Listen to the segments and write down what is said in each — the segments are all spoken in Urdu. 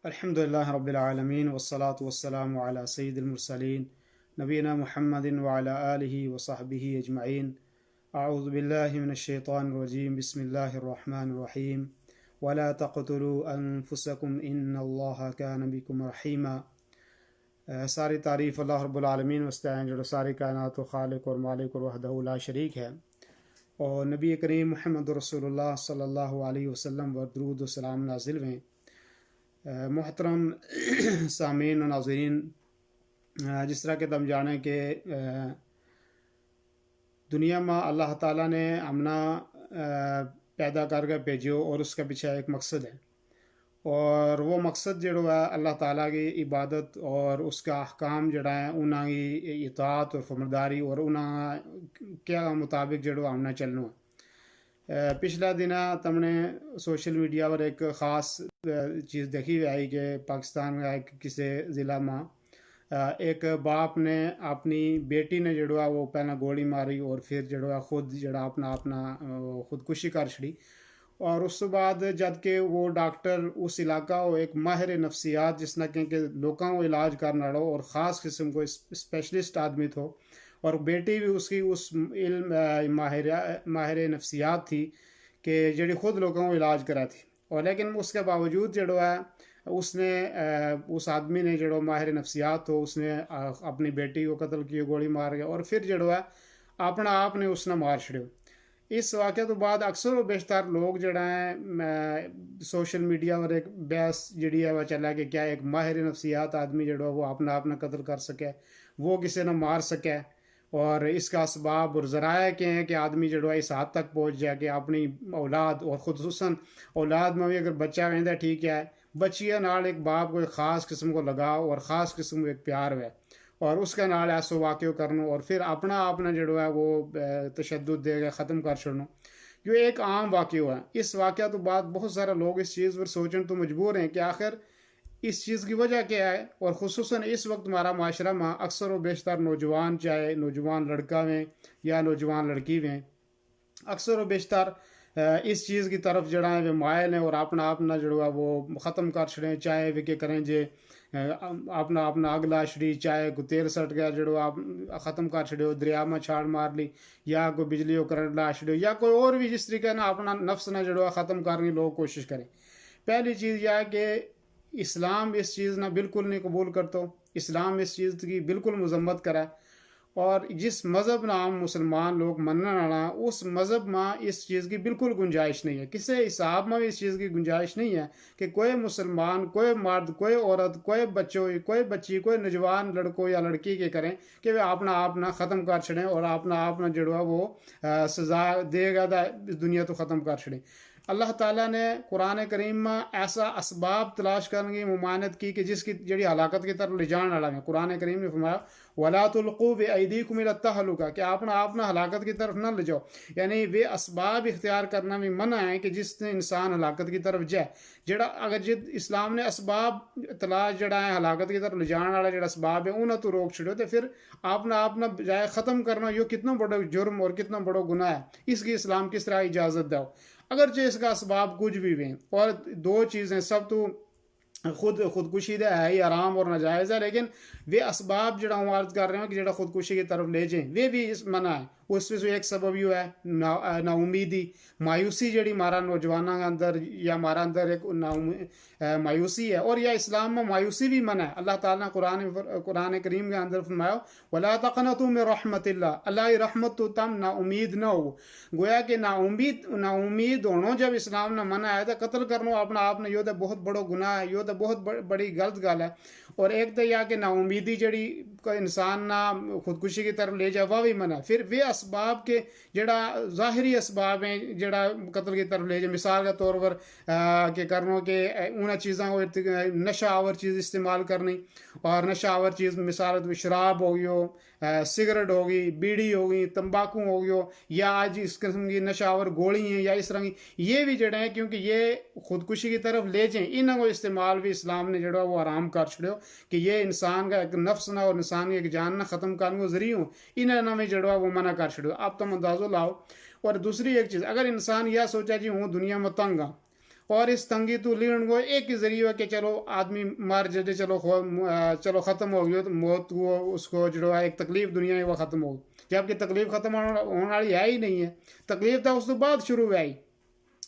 الحمدللہ رب العالمین والصلاة والسلام علی سید المرسلین نبینا محمد وعلی آلہ وصحبہ اجمعین۔ اعوذ باللہ من الشیطان الرجیم، بسم اللہ الرحمن الرحیم۔ ولا تقتلوا انفسکم ان اللہ کان بکم رحیما۔ ساری تعریف اللہ رب العالمین واسطے ہیں جو ساری کائنات و خالق اور مالک اور وحدہ لا شریک ہے، اور نبی کریم محمد رسول اللہ صلی اللہ علیہ وسلم و درود و سلام نازل ہیں۔ محترم سامعین و ناظرین، جس طرح کہ تم جانیں کہ دنیا میں اللہ تعالیٰ نے ہمنا پیدا کر کے بھیجو اور اس کے پیچھے ایک مقصد ہے، اور وہ مقصد جڑو ہے اللہ تعالیٰ کی عبادت اور اس کا احکام جڑا ہے انہاں کی اطاعت اور فرمانبرداری اور انہاں کیا مطابق جڑو ہمنا چلنا ہے۔ پچھلا دن تم نے سوشل میڈیا پر ایک خاص چیز دیکھی ہوئی آئی کہ پاکستان کا ایک کسی ضلع میں ایک باپ نے اپنی بیٹی نے جڑوا وہ پہلا گولی ماری اور پھر جڑوا خود جڑا اپنا خودکشی کر چھڑی، اور اس بعد جد کہ وہ ڈاکٹر اس علاقہ وہ ایک ماہر نفسیات جس نے کہ لوگوں کو علاج کرنا اور خاص قسم کو اسپیشلسٹ آدمی تھو، اور بیٹی بھی اس کی اس علم ماہر نفسیات تھی کہ جڑی خود لوگوں کو علاج کرا تھی، اور لیکن اس کے باوجود جڑو ہے اس نے اس آدمی نے جڑو ماہر نفسیات ہو اس نے اپنی بیٹی کو قتل کی، گولی مار گیا، اور پھر جڑو ہے اپنا آپ نے اس نے مار چھڑیو۔ اس واقعہ تو بعد اکثر و بیشتر لوگ جڑا ہیں سوشل میڈیا پر ایک بحث جڑی ہے وہ چلا کہ کیا ایک ماہر نفسیات آدمی جڑا وہ اپنا قتل کر سکے، وہ کسی نے مار سکے، اور اس کا اسباب اور ذرائع کے ہیں کہ آدمی جڑا اس حد تک پہنچ جائے کہ اپنی اولاد اور خصوصاً اولاد میں بھی اگر بچہ رہتا ٹھیک ہے، بچیاں نال ایک باپ کو ایک خاص قسم کو لگاؤ اور خاص قسم کو ایک پیار ہے، اور اس کا نال ایسو واقع کرنا اور پھر اپنا جڑا ہے وہ تشدد دے گا ختم کر چھوڑنا، جو ایک عام واقعہ ہوا ہے۔ اس واقعہ تو بعد بہت سارے لوگ اس چیز پر سوچن تو مجبور ہیں کہ آخر اس چیز کی وجہ کیا ہے، اور خصوصاً اس وقت ہمارا معاشرہ میں اکثر و بیشتر نوجوان، چاہے نوجوان لڑکا میں یا نوجوان لڑکی میں، اکثر و بیشتر اس چیز کی طرف جڑا ہے وہ مائل ہیں اور اپنا جڑا وہ ختم کر چھڑیں، چاہے وہ کہ کریں جے اپنا اگ لا چھڑی، چاہے کوئی تیر سٹ گیا جڑو آپ ختم کر چھڑیو، دریا میں چھاڑ مار لی، یا کوئی بجلی کو کرنٹ لا چھڑیو، یا کوئی اور بھی جس طریقے نہ اپنا نفس نہ جڑو ختم کرنے لوگ کوشش کریں۔ پہلی چیز یہ ہے کہ اسلام اس چیز نہ بالکل نہیں قبول کرتا، اسلام اس چیز کی بالکل مذمت کرا، اور جس مذہب نہ ہم مسلمان لوگ مننا والا اس مذہب میں اس چیز کی بالکل گنجائش نہیں ہے، کسی حساب میں بھی اس چیز کی گنجائش نہیں ہے کہ کوئی مسلمان، کوئی مرد، کوئی عورت، کوئی بچوں، کوئی بچی، کوئی نوجوان لڑکوں یا لڑکی کے کریں کہ وہ اپنا ختم کر چھڑیں اور اپنا جڑوا وہ سزا دے گا اس دنیا تو ختم کر چھڑیں۔ اللہ تعالیٰ نے قرآن کریم میں ایسا اسباب تلاش کرنے کی ممانعت کی کہ جس کی جڑی ہلاکت کی طرف لے جان والا ہے۔ قرآن کریم نے فرمایا وَلَا تُلْقُوا بِأَيْدِيكُمْ إِلَى التَّهْلُكَةِ کہ اپنا ہلاکت کی طرف نہ لے جاؤ، یعنی وہ اسباب اختیار کرنا بھی منع ہے کہ جس سے انسان ہلاکت کی طرف جائے۔ جڑا اگر جد اسلام نے اسباب تلاش جڑا ہے ہلاکت کی طرف لے جان والا جڑا اسباب ہے انہیں تو روک چھڑو، تو پھر اپنا جائے ختم کرنا یہ کتنا بڑا جرم اور کتنا بڑا گناہ ہے، اس کی اسلام کس طرح اجازت دو، اگرچہ اس کا اسباب کچھ بھی ہیں۔ اور دو چیزیں سب تو خودکشی دے ہے ہی حرام اور ناجائز ہے، لیکن وہ اسباب جڑا ہوں عرض کر رہے ہیں کہ جڑا خودکشی کی طرف لے جائیں وہ بھی اس منع ہے۔ اس میں ایک سبب یہ ہے نا امیدی، مایوسی جڑی ہمارا نوجوانوں کے اندر یا ہمارا اندر ایک مایوسی ہے، اور یا اسلام میں مایوسی بھی منع ہے۔ اللہ تعالیٰ نے قرآن کریم کے اندر فرمایا وَلَا تَقْنَطُوا مِن رَحْمَةِ اللَّهِ، اللہ رحمت تو تم نا امید نہ ہو، گویا کہ نا امید ہونا جب اسلام نے منع ہے تو قتل کرنا اپنا آپ نے یہ تو بہت بڑا گناہ ہے، یہ تو بہت بڑی غلط گل ہے۔ اور ایک تو یہ کہ نا امیدی جڑی انسان نہ خودکشی کی طرف لے جائے وہ بھی منع ہے۔ پھر وہ اسباب کے جڑا ظاہری اسباب ہیں جڑا قتل کی طرف لے جائے، مثال کے طور پر کہ کرنا کہ انہیں چیزوں کو نشہ آور چیز استعمال کرنی، اور نشہ آور چیز مثال شراب ہو گئی، سگریٹ ہوگی، بیڑی ہوگی، تمباکو ہو گئی، یا آج اس قسم کی نشہ آور گولی ہیں یا اس طرح کی، یہ بھی جڑے ہیں کیونکہ یہ خودکشی کی طرف لے جائیں، انہوں کو استعمال بھی اسلام نے جڑا وہ حرام کر چھڑو کہ یہ انسان کا ایک نفس نہ اور انسان کی ایک جان نہ ختم کرنے کو ذریعہ ہوں، انہوں نے جڑا وہ منع کر چھڑو۔ آپ تم اندازہ لاؤ۔ اور دوسری ایک چیز، اگر انسان یہ سوچا جی ہوں دنیا میں تنگ ہاں اور اس تنگی تو لیڑ کو ایک ہی ذریعہ ہے کہ چلو آدمی مر جائے، چلو ختم ہو گیا تو موت وہ اس کو جو ہے ایک تکلیف دنیا میں وہ ختم ہو، جبکہ تکلیف ختم ہونے والی ہے ہی نہیں ہے، تکلیف تو اس تو بعد شروع ہوئی،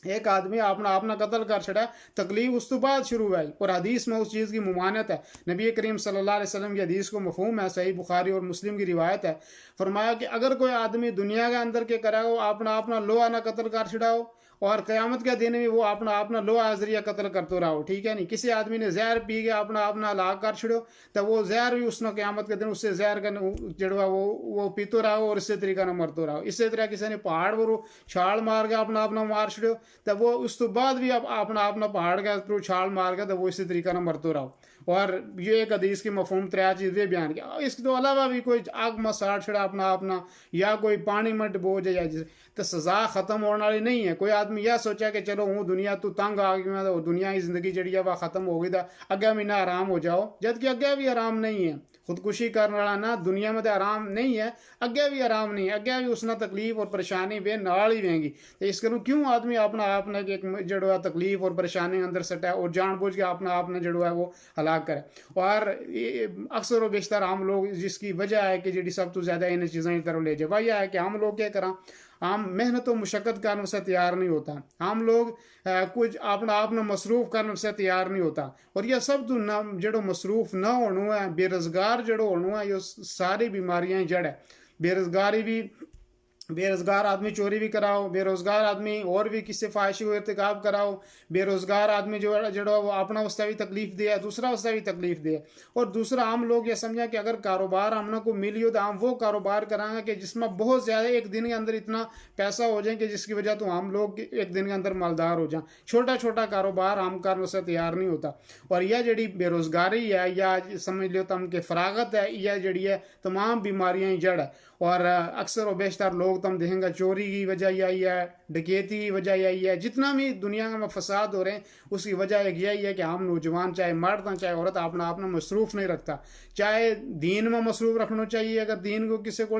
ایک آدمی اپنا قتل کر چھڑا، تکلیف اس تو بعد شروع ہوئی، اور حدیث میں اس چیز کی ممانعت ہے، نبی کریم صلی اللہ علیہ وسلم کی حدیث کو مفہوم ہے، صحیح بخاری اور مسلم کی روایت ہے، فرمایا کہ اگر کوئی آدمی دنیا کے اندر کے کرا ہو اپنا لوہا نہ قتل کر چھڑاؤ، اور قیامت کے دن میں وہ اپنا لوہا ذریعہ قتل کرتے رہو، ٹھیک ہے نہیں، کسی آدمی نے زہر پی کے اپنا ہلاک کر چھڑو تو وہ زہر بھی اس نے قیامت کے دن اس سے زہر کا جڑوا وہ پیتو رہو اور اسی طریقے سے مرتو رہو، اسی طرح کسی نے پہاڑ پر چھال مار کے اپنا مار چھڑو تو وہ اس تو بعد بھی اپنا پہاڑ کا تھرو چھال مار کے تو وہ اسی طریقے سے مرتو رہو، اور یہ ایک حدیث کی مفہوم تریا چیز بھی بیان کیا، اس کے علاوہ بھی کوئی آگ میں ساڑ چھڑا اپنا یا کوئی پانی میں ڈبو جائے تو سزا ختم ہونے والی نہیں ہے، کوئی آدمی یہ سوچا کہ چلو ہوں دنیا تو تنگ آ گئی تو دنیا کی زندگی جڑی ہے وہ ختم ہو گئی تھا اگے بھی نہ آرام ہو جاؤ، جبکہ اگے بھی آرام نہیں ہے، خودکشی کرنے والا نہ دنیا میں تو آرام نہیں ہے، اگے بھی آرام نہیں ہے، اگے بھی اس نے تکلیف اور پریشانی بے نال ہی رہیں گی، تو اس کروں کیوں آدمی اپنا ایک جڑوا تکلیف اور پریشانی اندر سٹا اور جان بوجھ کے اپنا جڑوا ہے وہ ہلاک کرے، اور اکثر و بیشتر ہم لوگ جس کی وجہ ہے کہ جڑی سب تو زیادہ ان چیزوں کی طرف لے جائے وہ یہ ہے کہ ہم لوگ کیا کریں، ہم محنت و مشقت کرنے سے تیار نہیں ہوتا، ہم لوگ کچھ اپنا مصروف کرنے سے تیار نہیں ہوتا، اور یہ سب تو جڑو مصروف نہ ہونا ہے، بے روزگار جڑو ہونا ہے، یہ ساری بیماریاں جڑ ہے، بے روزگاری بھی، بے روزگار آدمی چوری بھی کراؤ، بے روزگار آدمی اور بھی کسی فحاشی کو ارتکاب کراؤ، بے روزگار آدمی جڑا وہ اپنا واسطے بھی تکلیف دے، دوسرا واسطے بھی تکلیف دے، اور دوسرا ہم لوگ یہ سمجھا کہ اگر کاروبار ہم کو ملی ہو تو ہم وہ کاروبار کرائیں گے کہ جس میں بہت زیادہ ایک دن کے اندر اتنا پیسہ ہو جائے کہ جس کی وجہ تو ہم لوگ ایک دن کے اندر مالدار ہو جائیں، چھوٹا کاروبار ہم کرنے سے تیار نہیں ہوتا، اور یہ جڑی بے روزگاری ہے یا سمجھ لو تم کہ فراغت ہے، یہ جڑی ہے تمام بیماریاں جڑ ہے، اور اکثر و بیشتر لوگ تم دیکھیں گا چوری کی وجہ یہی ہے، ڈکیتی کی وجہ یہی ہے، جتنا بھی دنیا میں فساد ہو رہے ہیں اس کی وجہ ایک یہی ہے کہ ہم نوجوان چاہے مرد ہیں چاہے عورت اپنا مصروف نہیں رکھتا، چاہے دین میں مصروف رکھنا چاہیے، اگر دین کو کسی کو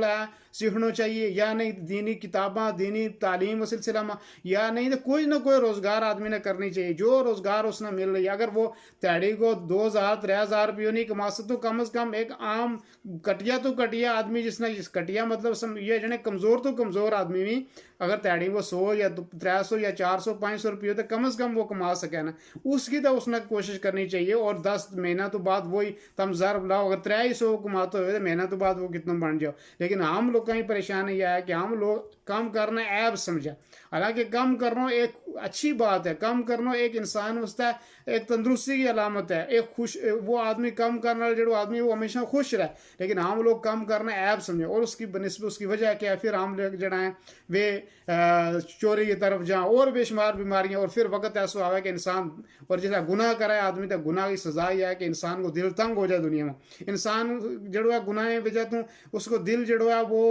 سیکھنا چاہیے یا نہیں، دینی کتاباں دینی تعلیم و سلسلہ میں یا نہیں تو کوئی نہ کوئی روزگار آدمی نے کرنی چاہیے، جو روزگار اس نے مل رہی ہے، اگر وہ تیاری کو 2000-3000 روپیے نہیں کما سکتے تو کم از کم ایک عام کٹیا آدمی جس نے کٹیا مطلب یہ جنے کمزور تو کمزور آدمی بھی اگر تیاری وہ 100 یا 300 یا 400 500 روپیے تو کم از کم وہ کما سکے نا، اس کی تو اس نے کوشش کرنی چاہیے، اور 10 مہینہ تو بعد وہی تم ضرب لاؤ، اگر 300 کماتے ہوئے تو مہینہ تو بعد وہ کتنا بن جاؤ، لیکن ہم لوگ کا ہی پریشانی یہ ہے کہ ہم لوگ کم کرنا عیب سمجھا، حالانکہ کم کرنا ایک اچھی بات ہے، کم کرنا ایک انسان ہوتا ہے، ایک تندرستی کی علامت ہے، ایک خوش وہ آدمی کم کرنے والا جو آدمی وہ ہمیشہ خوش رہے، لیکن ہم لوگ کم کرنا عیب سمجھے، اور اس کی بنسبت اس کی وجہ کیا ہے، پھر ہم لوگ جڑا ہیں وہ چوری کی طرف جائیں اور بے شمار بیماریاں، اور پھر وقت ایسا آئے کہ انسان اور جیسا گناہ کرے آدمی تو گناہ کی سزا یہ ہے کہ انسان کو دل تنگ ہو جائے، دنیا میں انسان جڑوا گناہ وجہ تو اس کو دل جڑوا وہ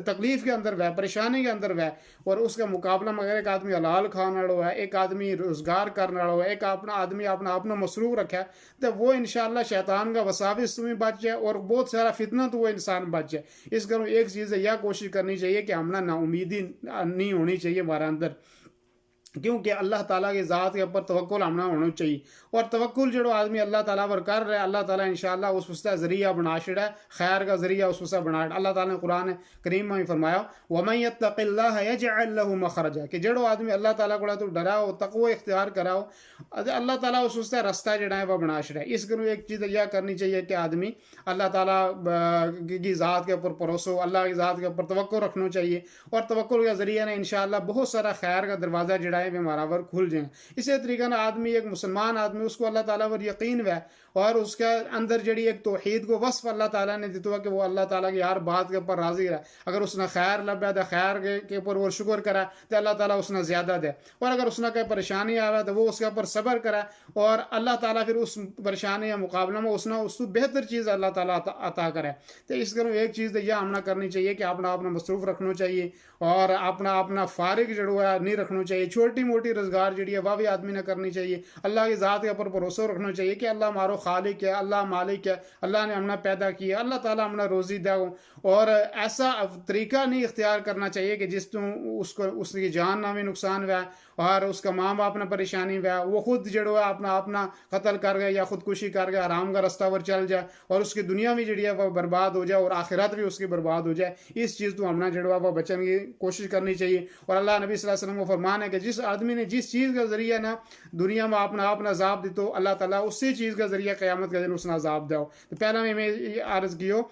تکلیف کے اندر ہے، پریشانی کے اندر ہے، اور اس کا مقابلہ میں اگر ایک آدمی حلال کھانے والا ہے، ایک آدمی روزگار کرنے والا ہے، ایک آدمی اپنا مصروف رکھا ہے تو وہ انشاءاللہ شیطان کا وساوس تمہیں بچ جائے اور بہت سارا فتنہ تو وہ انسان بچ جائے، اس کروں ایک چیز ہے یہ کوشش کرنی چاہیے کہ ہم نا امیدی نہیں ہونی چاہیے ہمارے اندر، کیونکہ اللہ تعالیٰ کی ذات کے اوپر توکل ہمنا ہونا چاہیے، اور توکل جو آدمی اللہ تعالیٰ پر کر رہا ہے اللہ تعالیٰ انشاءاللہ اس واسطے ذریعہ بنا چھڑا ہے، خیر کا ذریعہ اس واسطے بنا، اللہ تعالیٰ نے قرآن کریم میں فرمایا وَمَن يَتَّقِ اللَّهَ يَجْعَلْ لَهُ مَخْرَجًا کہ جڑو آدمی اللہ تعالیٰ کو تو ڈراؤ تقوی اختیار کراؤ، اللہ تعالیٰ اس واسطے رستہ جڑا ہے وہ بنا چھڑا ہے، اس کروں ایک چیز یہ کرنی چاہیے کہ آدمی اللہ تعالیٰ کی ذات کے اوپر بھروسہ، اللہ کی ذات کے اوپر توکل رکھنا چاہیے، اور توکل کے ذریعے نے انشاءاللہ بہت سارا خیر کا دروازہ جڑا ہے ہمارا ور کھل جائیں، اسی طریقے سے آدمی ایک مسلمان آدمی اس کو اللہ تعالیٰ پر یقین ہے، اور اس کے اندر جڑی ایک توحید کو وصف اللہ تعالیٰ نے دیتا ہے کہ وہ اللہ تعالیٰ کی ہر بات کے اوپر راضی رہے، اگر اس نے خیر لبا تو خیر کے اوپر وہ شکر کرا تو اللہ تعالیٰ اس نے زیادہ دے، اور اگر اس نے کوئی پریشانی آئے تو وہ اس کے اوپر صبر کرے، اور اللہ تعالیٰ پھر اس پریشانی یا مقابلے میں اس کو بہتر چیز اللہ تعالیٰ عطا کرے، تو اس کروں ایک چیز یہ ہم نے کرنی چاہیے کہ اپنا مصروف رکھنا چاہیے، اور اپنا فارغ جڑو ہے نہیں رکھنا چاہیے، چھوٹی موٹی روزگار جڑی ہے وہ بھی آدمی نے کرنی چاہیے، اللہ کی ذات کے اوپر بھروسہ رکھنا چاہیے کہ اللہ ہمارا خالق ہے، اللہ مالک ہے، اللہ نے ہمیں پیدا کیا، اللہ تعالیٰ ہمیں روزی دے، اور ایسا طریقہ نہیں اختیار کرنا چاہیے کہ جس تو اس کی جان نہ بھی نقصان ہوا اور اس کا ماں باپ نے پریشانی ہوا، وہ خود جڑو ہے اپنا قتل کر گئے یا خودکشی کر گئے، حرام کا رستہ پر چل جائے اور اس کی دنیا بھی جڑی ہے وہ برباد ہو جائے اور آخرت بھی اس کی برباد ہو جائے، اس چیز تو ہم نے جڑوا وہ بچن کی کوشش کرنی چاہیے۔ اور اللہ نبی صلی اللہ علیہ وسلم کو فرمان ہے کہ جس آدمی نے جس چیز کا ذریعہ نا دنیا میں اپنا عذاب دی تو اللہ تعالیٰ اسی چیز کا ذریعہ قیامت کا دن اس نے عذاب دو۔ تو پہلا میں یہ عرض کیو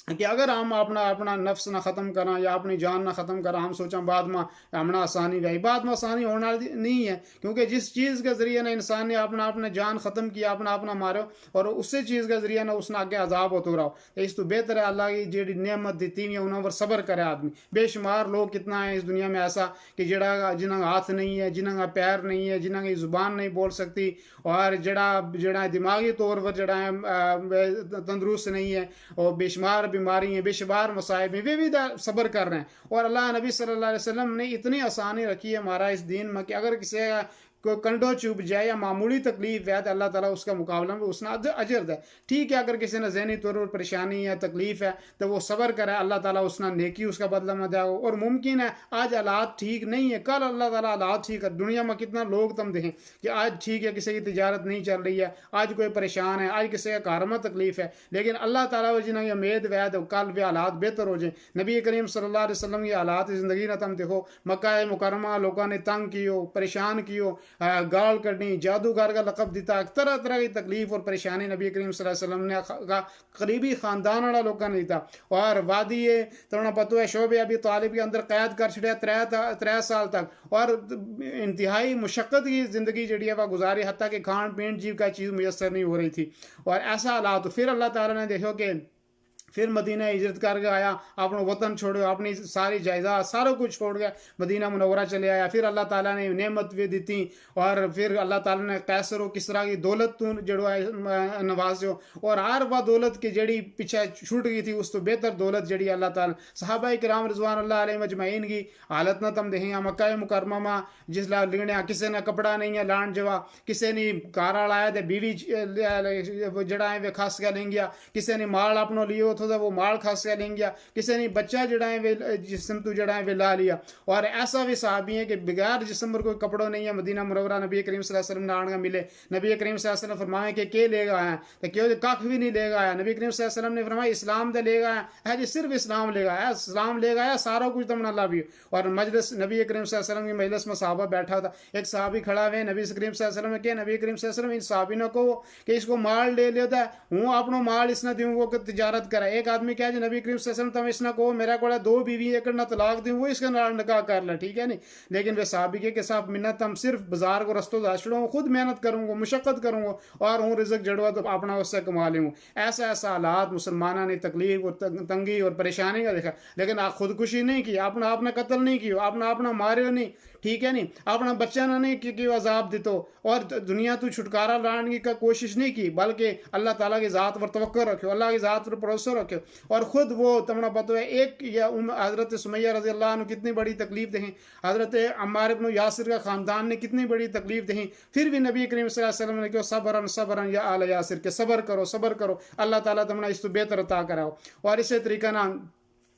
کہ اگر ہم اپنا نفس نہ ختم کریں یا اپنی جان نہ ختم کریں، ہم سوچیں بعد میں ہمیں آسانی بھائی، بعد میں آسانی ہونا نہیں ہے، کیونکہ جس چیز کے ذریعے نا انسان نے اپنا جان ختم کیا، اپنا مارو اور اسی چیز کے ذریعے نا اس نے آگے عذاب ہوتا رہو، اس تو بہتر ہے اللہ کی جیڑی نعمت دیتی ہوئی انہوں پر صبر کرے آدمی۔ بے شمار لوگ کتنا ہے اس دنیا میں ایسا کہ جنہوں کا ہاتھ نہیں ہے، جنہوں کا پیر نہیں ہے، جنہوں کی زبان نہیں بول سکتی اور جڑا دماغی طور پر جڑا ہے تندرست نہیں ہے اور بے شمار بیماری ہیں، بے شمار مصائب ہیں، وہ بھی صبر کر رہے ہیں۔ اور اللہ نبی صلی اللہ علیہ وسلم نے اتنی آسانی رکھی ہے ہمارا اس دین میں کہ اگر کسی کو کنڈو چوب جائے یا معمولی تکلیف ہے تو اللہ تعالیٰ اس کا مقابلہ میں اس نے اجر دے۔ ٹھیک ہے اگر کسی نے ذہنی طور پر پریشانی ہے، تکلیف ہے تو وہ صبر کرے، اللہ تعالیٰ اس نے نیکی اس کا بدلہ میں دے گا۔ اور ممکن ہے آج حالات ٹھیک نہیں ہے، کل اللہ تعالیٰ حالات ٹھیک ہے۔ دنیا میں کتنا لوگ تم دیکھیں کہ آج ٹھیک ہے، کسی کی تجارت نہیں چل رہی ہے، آج کوئی پریشان ہے، آج کسی کا کار میں تکلیف ہے، لیکن اللہ تعالیٰ جنہیں امید وید کل بھی حالات بہتر ہو جائیں۔ نبی کریم صلی اللہ علیہ وسلم کی حالات زندگی نہ تم دیکھو، مکہ مکرمہ لوگوں نے تنگ کیو، پریشان کیو، گال کرنی، جادوگر کا لقب دیتا، طرح طرح کی تکلیف اور پریشانی نبی کریم صلی اللہ علیہ وسلم نے قریبی خاندان والا لوگوں نے دیتا۔ اور وادی تمہیں پتہ ہے شعب ابی طالب کے اندر قید کر چھڑیا 3 سال تک، اور انتہائی مشقت کی زندگی جڑی ہے وہ گزاری، حتیٰ کہ کھان پین جیو کا چیز میسر نہیں ہو رہی تھی۔ اور ایسا حالات پھر اللہ تعالیٰ نے دیکھو کہ پھر مدینہ ہجرت کر کے آیا، اپنا وطن چھوڑو، اپنی ساری جائیداد سارا کچھ چھوڑ گیا، مدینہ منورہ چلے آیا۔ پھر اللہ تعالیٰ نے نعمت بھی دیتی اور پھر اللہ تعالیٰ نے قیصر و کسریٰ کی دولت تو جڑو ہے نوازو، اور ہر وہ دولت کی جڑی پیچھے چھوٹ گئی تھی اس تو بہتر دولت جڑی اللہ تعالیٰ صحابہ کرام رضوان اللہ علیہ مجمعین کی حالت نہ تم دیکھیں مکہ مکرمہ میں جس لا لگنے کسی نے کپڑا نہیں ہے لان جوا، کسی نے کارا لایا دے بیوی جڑا ہے وہ خاص کیا لیں گیا، کسی نے مال اپنوں لیو تو وہ مال خاص کیا لیں گیا، کسی نے بچہ جڑا ہے جسم تو جڑا ہے وہ لا لیا۔ اور ایسا بھی صحابی ہے کہ بغیر جسم پر کوئی کپڑوں نہیں ہے، مدینہ منورہ نبی کریم صلی اللہ علیہ وسلم نے آنگا ملے، نبی کریم صلی اللہ علیہ وسلم فرمایا کہ کیا لے گا آیا تو کیوں کاک بھی نہیں لے گا آیا، نبی کریم صلی اللہ علیہ وسلم نے فرمایا اسلام دے لے گا ہے جی، صرف اسلام لے گا ہے، اسلام لے گا ہے سارا کچھ تم نہ بھی۔ اور مجلس نبی کریم صلی اللہ علیہ وسلم کی مجلس میں صحابہ بیٹھا تھا، ایک صحابی کھڑا ہوئے، نبی کریم صلی اللہ علیہ وسلم نے کہا نبی کریم صلی اللہ علیہ وسلم ان صحابی نے کہو کہ اس کو مال لے لیتا ہے، ہوں اپنا مال اس نے دیوں وہ تجارت کرا۔ ایک آدمی کہا جی نبی کریم صلی اللہ علیہ وسلم تم اس نے کہو میرا کو 2 بیوی ایک نہ طلاق دوں وہ اس کے نال نکاح کر لے، ٹھیک ہے نہیں، لیکن وہ صحابی کے صاحب منت تم صرف بازار کو رستوں داشڑوں، خود محنت کروں گا، مشقت کروں گا اور ہوں رزق جڑوا تو اپنا اس سے کما لوں۔ ایسا حالات مسلمانوں نے تکلیف اور تنگی اور پریشانی کا دیکھا، لیکن خودکشی نہیں کی، اپنا قتل نہیں کیا، اپنا مارے نہیں، ٹھیک ہے نہیں، اپنا بچہ نہ نہیں کہ عذاب دیتو اور دنیا تو چھٹکارا لانے کی کوشش نہیں کی، بلکہ اللہ تعالیٰ کی ذات پر توقع رکھو، اللہ کی ذات پر بھروسہ رکھو۔ اور خود وہ تمہیں پتہ ہے ایک یا حضرت سمیہ رضی اللہ عنہ کتنی بڑی تکلیف دہیں، حضرت عمار بن یاسر کا خاندان نے کتنی بڑی تکلیف دہیں، پھر بھی نبی کریم صلی اللہ علیہ وسلم نے کہا صبرن صبرن یا آل یاسر، کہ صبر کرو، اللہ تعالیٰ تمہیں اس تو بہتر عطا کراؤ۔ اور اسی طریقہ نا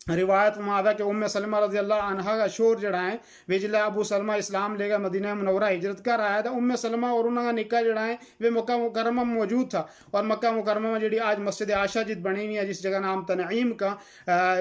روایت میں آدھا کہ ام سلمہ رضی اللہ عنہ کا شور جڑا ہے وجلہ ابو سلمہ اسلام لے گا مدینہ منورہ ہجرت کر آیا تھا، ام سلمہ اور انہوں کا نکاح جڑا ہے وہ مکہ مکرمہ میں موجود تھا۔ اور مکہ مکرمہ میں جڑی آج مسجد عائشہ جت بنی ہوئی ہے جس جگہ نام تنعیم کا،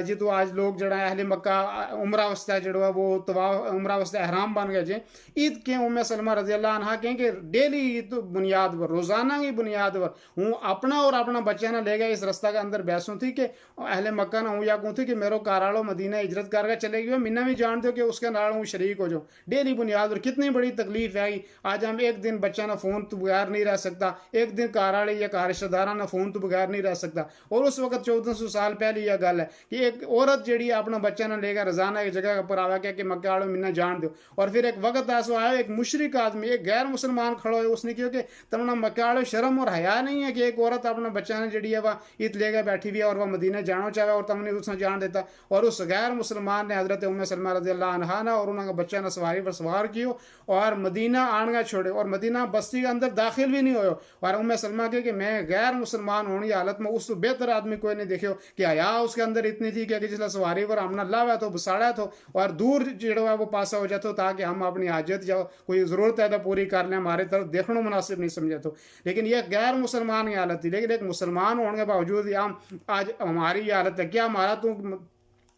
جی تو آج لوگ جڑا ہے اہل مکہ عمرہ واسطہ جڑا وہ طواف عمرہ واسطہ احرام بن گئے جی۔ عید کے ام سلمہ رضی اللہ عنہ کہیں کہ ڈیلی تو بنیاد پر روزانہ کی بنیاد پر ہوں اپنا اور اپنا بچہ نہ لے گا اس رستہ کے اندر بیسوں تھی کہ اہل مکہ نہ ہوں یا کہوں تھی کہ میرے کارالو مدینہ ہجرت کر کے چلے گئے، منا بھی جان دو کہ اس کے نال ہوں شریک ہو جاؤ ڈیلی بنیاد پر۔ کتنی بڑی تکلیف ہے آج ہم ایک دن بچہ نہ فون تو بغیر نہیں رہ سکتا، ایک دن کار والے یا کار رشتہ دار نہ فون تو بغیر نہیں رہ سکتا۔ اور اس وقت 1400 سال پہلے یہ گل ہے کہ ایک عورت جڑی اپنا بچہ نہ لے گا روزانہ ایک جگہ پر آوا کہ مکہ والوں منا جان دو۔ اور پھر ایک وقت ایسا آیا ایک مشرک آدمی ایک غیر مسلمان کھڑا ہوئے، اس نے کہا کہ تمنا مکہ والوں شرم اور حیا نہیں ہے کہ ایک عورت اپنا بچہ نہ جڑی ہے وہ عید لے کے بیٹھی ہوئی ہے اور وہ مدینہ جانا چاہے اور تم نے اس نے جان دیتا۔ اور اس غیر مسلمان نے حضرت ام سلمہ رضی اللہ عنہا نے اور انہوں نے بچہ نے سواری پر سوار کیو اور مدینہ آنگا چھوڑے اور مدینہ بستی کے اندر داخل بھی نہیں ہوئے اور ام سلمہ کہ میں غیر مسلمان ہونے کی حالت میں اس تو بہتر آدمی کوئی نہیں دیکھو کہ حیا اس کے اندر اتنی تھی کہ جس سواری پر ہم نے لاوا تو بساڑا تو اور دور جڑا ہے وہ پاسا ہو جاتا تاکہ ہم اپنی حاجت یا کوئی ضرورت ہے تو پوری کر لیں ہمارے طرف دیکھنا مناسب نہیں سمجھا تو لیکن یہ غیر مسلمان کی حالت تھی لیکن ایک مسلمان ہونے کے باوجود ہم آج ہماری یہ حالت ہے کیا ہمارا تو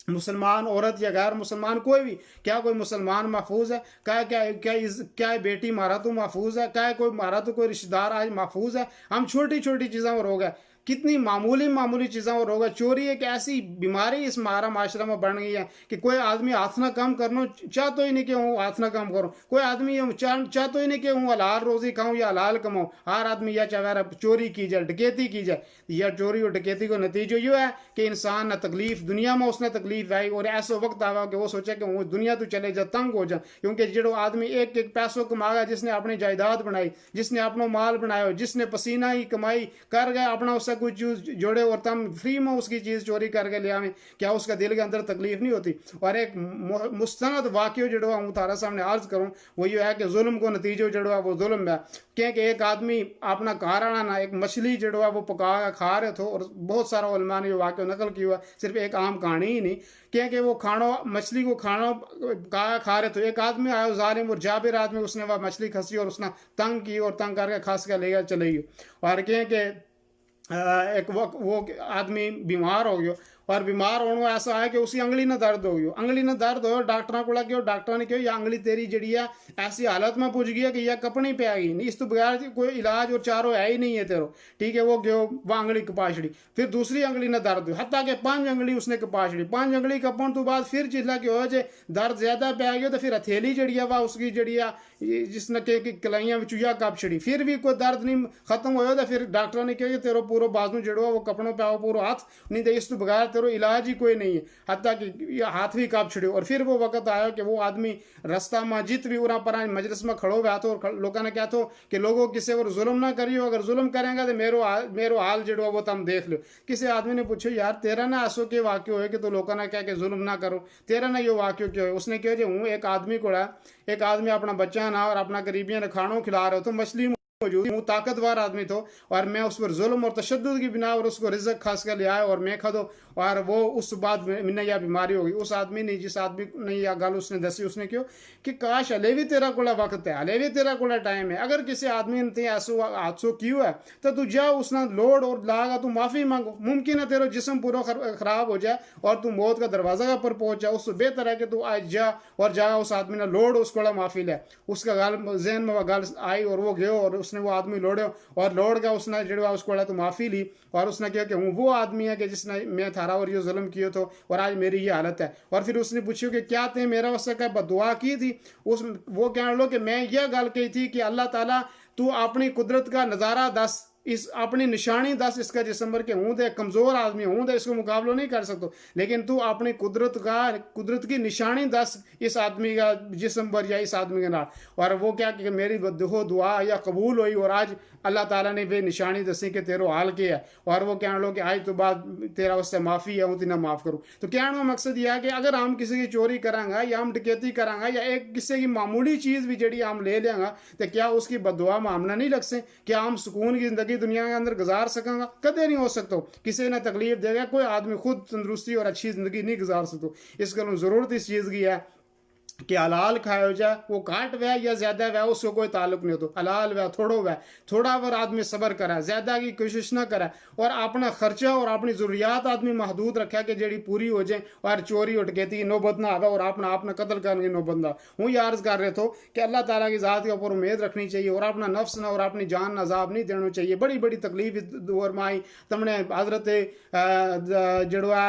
مسلمان عورت یا غیر مسلمان کوئی بھی کیا کوئی مسلمان محفوظ ہے کیا بیٹی مارا تو محفوظ ہے کیا کوئی مارا تو کوئی رشتہ دار آج محفوظ ہے ہم چھوٹی چھوٹی چیزوں پر ہو گئے کتنی معمولی چیزوں پر ہوگا چوری ایک ایسی بیماری اس ہمارا معاشرہ میں بڑھ گئی ہے کہ کوئی آدمی ہاتھ نہ کم کرنا چاہتا ہی نہیں کہ ہوں ہاتھ نہ کم کروں کوئی آدمی چاہتا ہی نہیں کہ ہوں حلال روزی کھاؤں یا حلال کماؤں ہر آدمی یہ چاہ رہا چوری کی جائے ڈکیتی کی جائے یا چوری اور ڈکیتی کو نتیجہ یہ ہے کہ انسان نہ تکلیف دنیا میں اس نے تکلیف آئی اور ایسا وقت آوا کہ وہ سوچا کہ وہ دنیا تو چلے جا تنگ ہو جائے کیونکہ جڑو آدمی ایک پیسوں کمایا جس نے اپنی جائیداد بنائی جس نے اپنا مال بنایا جس نے پسینہ ہی کمائی کر گیا اپنا اس کوئی چیز جوڑے اور تم فری میں اس کی چیز چوری کر کے لیا میں کیا اس کا دل کے اندر تکلیف نہیں ہوتی اور ایک مستند واقعہ جڑو ہوں تارا سامنے عرض کروں وہ یہ ہے کہ ظلم کو نتیجہ جڑو ہے وہ ظلم ہے کہ ایک آدمی اپنا کارانہ نہ ایک مچھلی جڑو ہے وہ پکا کھا رہے تھے اور بہت سارا علماء نے یہ واقعہ نقل کیا ہوا صرف ایک عام کہانی ہی نہیں کہ وہ کھانا مچھلی کو کھانا کھا رہے تھے ایک آدمی آیا ظالم اور جابر آدمی اس نے وہ مچھلی کھسی اور اس نے تنگ کی اور تنگ کر کے کھس کے لے گیا چلے گئی اور کہ ایک وقت وہ آدمی بیمار ہو گیا اور بیمار ہونے ایسا ہے کہ اسی انگلی نہ درد ہو گیا انگلی نہ درد ہو ڈاکٹر کو لگے ڈاکٹر نے کہا یہ انگلی تیری جڑی ہے ایسی حالت میں پہنچ گیا کہ یہ کپنی پہ آ گئی نہیں اس تو بغیر کوئی علاج اور چاروں ہے ہی نہیں ہے تیرو ٹھیک ہے وہ گયો وہ انگلی کپا چھڑی پھر دوسری انگلی نہ درد ہوئی حتیٰ کہ 5 انگلی اس نے کپا چھڑی 5 انگلی کپن تو بعد پھر جسلا کہ ہو جائے درد زیادہ پہ آ گیا تو پھر ہتھیلی جڑی ہے وہ اس کی جڑی ہے جس نے کہ کلائیاں چویا کپ چھڑی پھر بھی کوئی درد نہیں ختم ہوا تو پھر ڈاکٹر نے کہا کہ تیرو پورو بازو جڑو وہ کپڑوں پہ آؤ پورو ہاتھ نہیں تو اس تو بغیر تیرو علاج ہی کوئی نہیں ہے حتیٰ کہ ہاتھ بھی کاپ چھڑے اور پھر وہ وقت آیا کہ وہ آدمی رستہ مسجد بھی ارا پر مجلس میں کھڑو ہوا تو اور لوگوں نے کہا تو کہ لوگوں کسی اور ظلم نہ کریو اگر ظلم کریں گا تو میرو حال جڑو وہ تم دیکھ لو کسی آدمی نے پوچھو یار تیرا نہ ایسو کے واقع ہوئے کہ تو لوگوں نے کہا کہ ظلم نہ کرو تیرا نہ یہ واقع کیا ہوئے اس نے کہا جو ہوں ایک آدمی کو ایک آدمی اپنا بچہ نہ اور اپنا قریبیاں نے کھانوں کھلا رہے ہو تو مچھلی موجود ہوں طاقتور آدمی تو اور میں اس پر ظلم اور تشدد کی بنا اور اس کو رزق خاص کر لیا ہے اور میں کھدو اور وہ اس بعد میں یہ بیماری ہوگی اس آدمی نے جس آدمی نے یہ گل اس نے دسی اس نے کیوں کہ کاش ہلے بھی تیرا کولا وقت ہے ہلے بھی تیرا کولا ٹائم ہے اگر کسی آدمی نے ایسو حادثوں کیوں ہے تو جا اس نے لوڈ اور لاگا تو معافی مانگو ممکن ہے تیرا جسم پورا خراب ہو جائے اور تو موت کا دروازہ پر پہنچ جائے اس سے بہتر ہے کہ تو آج جا اور جا اس آدمی نے لوڈ اس کو معافی لے اس کا گل ذہن میں وہ گل آئی اور وہ گئے اور اس نے وہ آدمی لوڑے اور لوڑ گیا اس نے جڑوا اس کو تو معافی لی اور اس نے کہا کہ ہوں وہ آدمی ہے کہ جس نے میں تھارا اور یہ ظلم کیا تو اور آج میری یہ حالت ہے اور پھر اس نے پوچھو کہ کیا تے میرا واسطے کا بدعا کی تھی وہ کہنے لو کہ میں یہ گل کہی تھی کہ اللہ تعالیٰ تو اپنی قدرت کا نظارہ دس اس اپنی نشانی دس اس کا جسم پر کہ ہوں دے کمزور آدمی ہوں دے اس کو مقابلہ نہیں کر سکتا لیکن تو اپنی قدرت کی نشانی دس اس آدمی کا جسم پر یا اس آدمی کے نال اور وہ کیا کہ میری دعا یا قبول ہوئی اور آج اللہ تعالیٰ نے بھی نشانی دسی کہ تیرو حال کیا ہے اور وہ کہنے لو کہ آج تو بعد تیرا اس سے معافی ہے ہوں تینہ معاف کروں تو کہنے کا مقصد یہ ہے کہ اگر ہم کسی کی چوری کریں گا یا ہم ڈکیتی کریں گا یا ایک کسی کی معمولی چیز بھی جڑی ہم لے لیں گا تو کیا اس کی بددعا میں ہم نہ نہیں لگ سکیں کیا ہم سکون کی زندگی دنیا کے اندر گزار سکیں گا کدے نہیں ہو سکتا کسی نے تکلیف دے گا کوئی آدمی خود تندرستی اور اچھی زندگی نہیں گزار سکتا اس کا ضرورت اس چیز کی ہے کہ حلال کھایا جائے وہ کاٹ وے یا زیادہ وے اس کو کوئی تعلق نہیں ہوتا حلال وے تھوڑا ور آدمی صبر کرے زیادہ کی کوشش نہ کرے اور اپنا خرچہ اور اپنی ضروریات آدمی محدود رکھے کہ جڑی پوری ہو جائے اور چوری اور ڈکیتی نوبت نہ آگا اور اپنا قتل کرنے کی نوبت نہ ہوں یہ عرض کر رہے تو کہ اللہ تعالیٰ کی ذات کے اوپر امید رکھنی چاہیے اور اپنا نفس نہ اور اپنی جان نہ عذاب نہیں دینا چاہیے بڑی بڑی تکلیف دور میں آئی تم نے حضرت جڑوا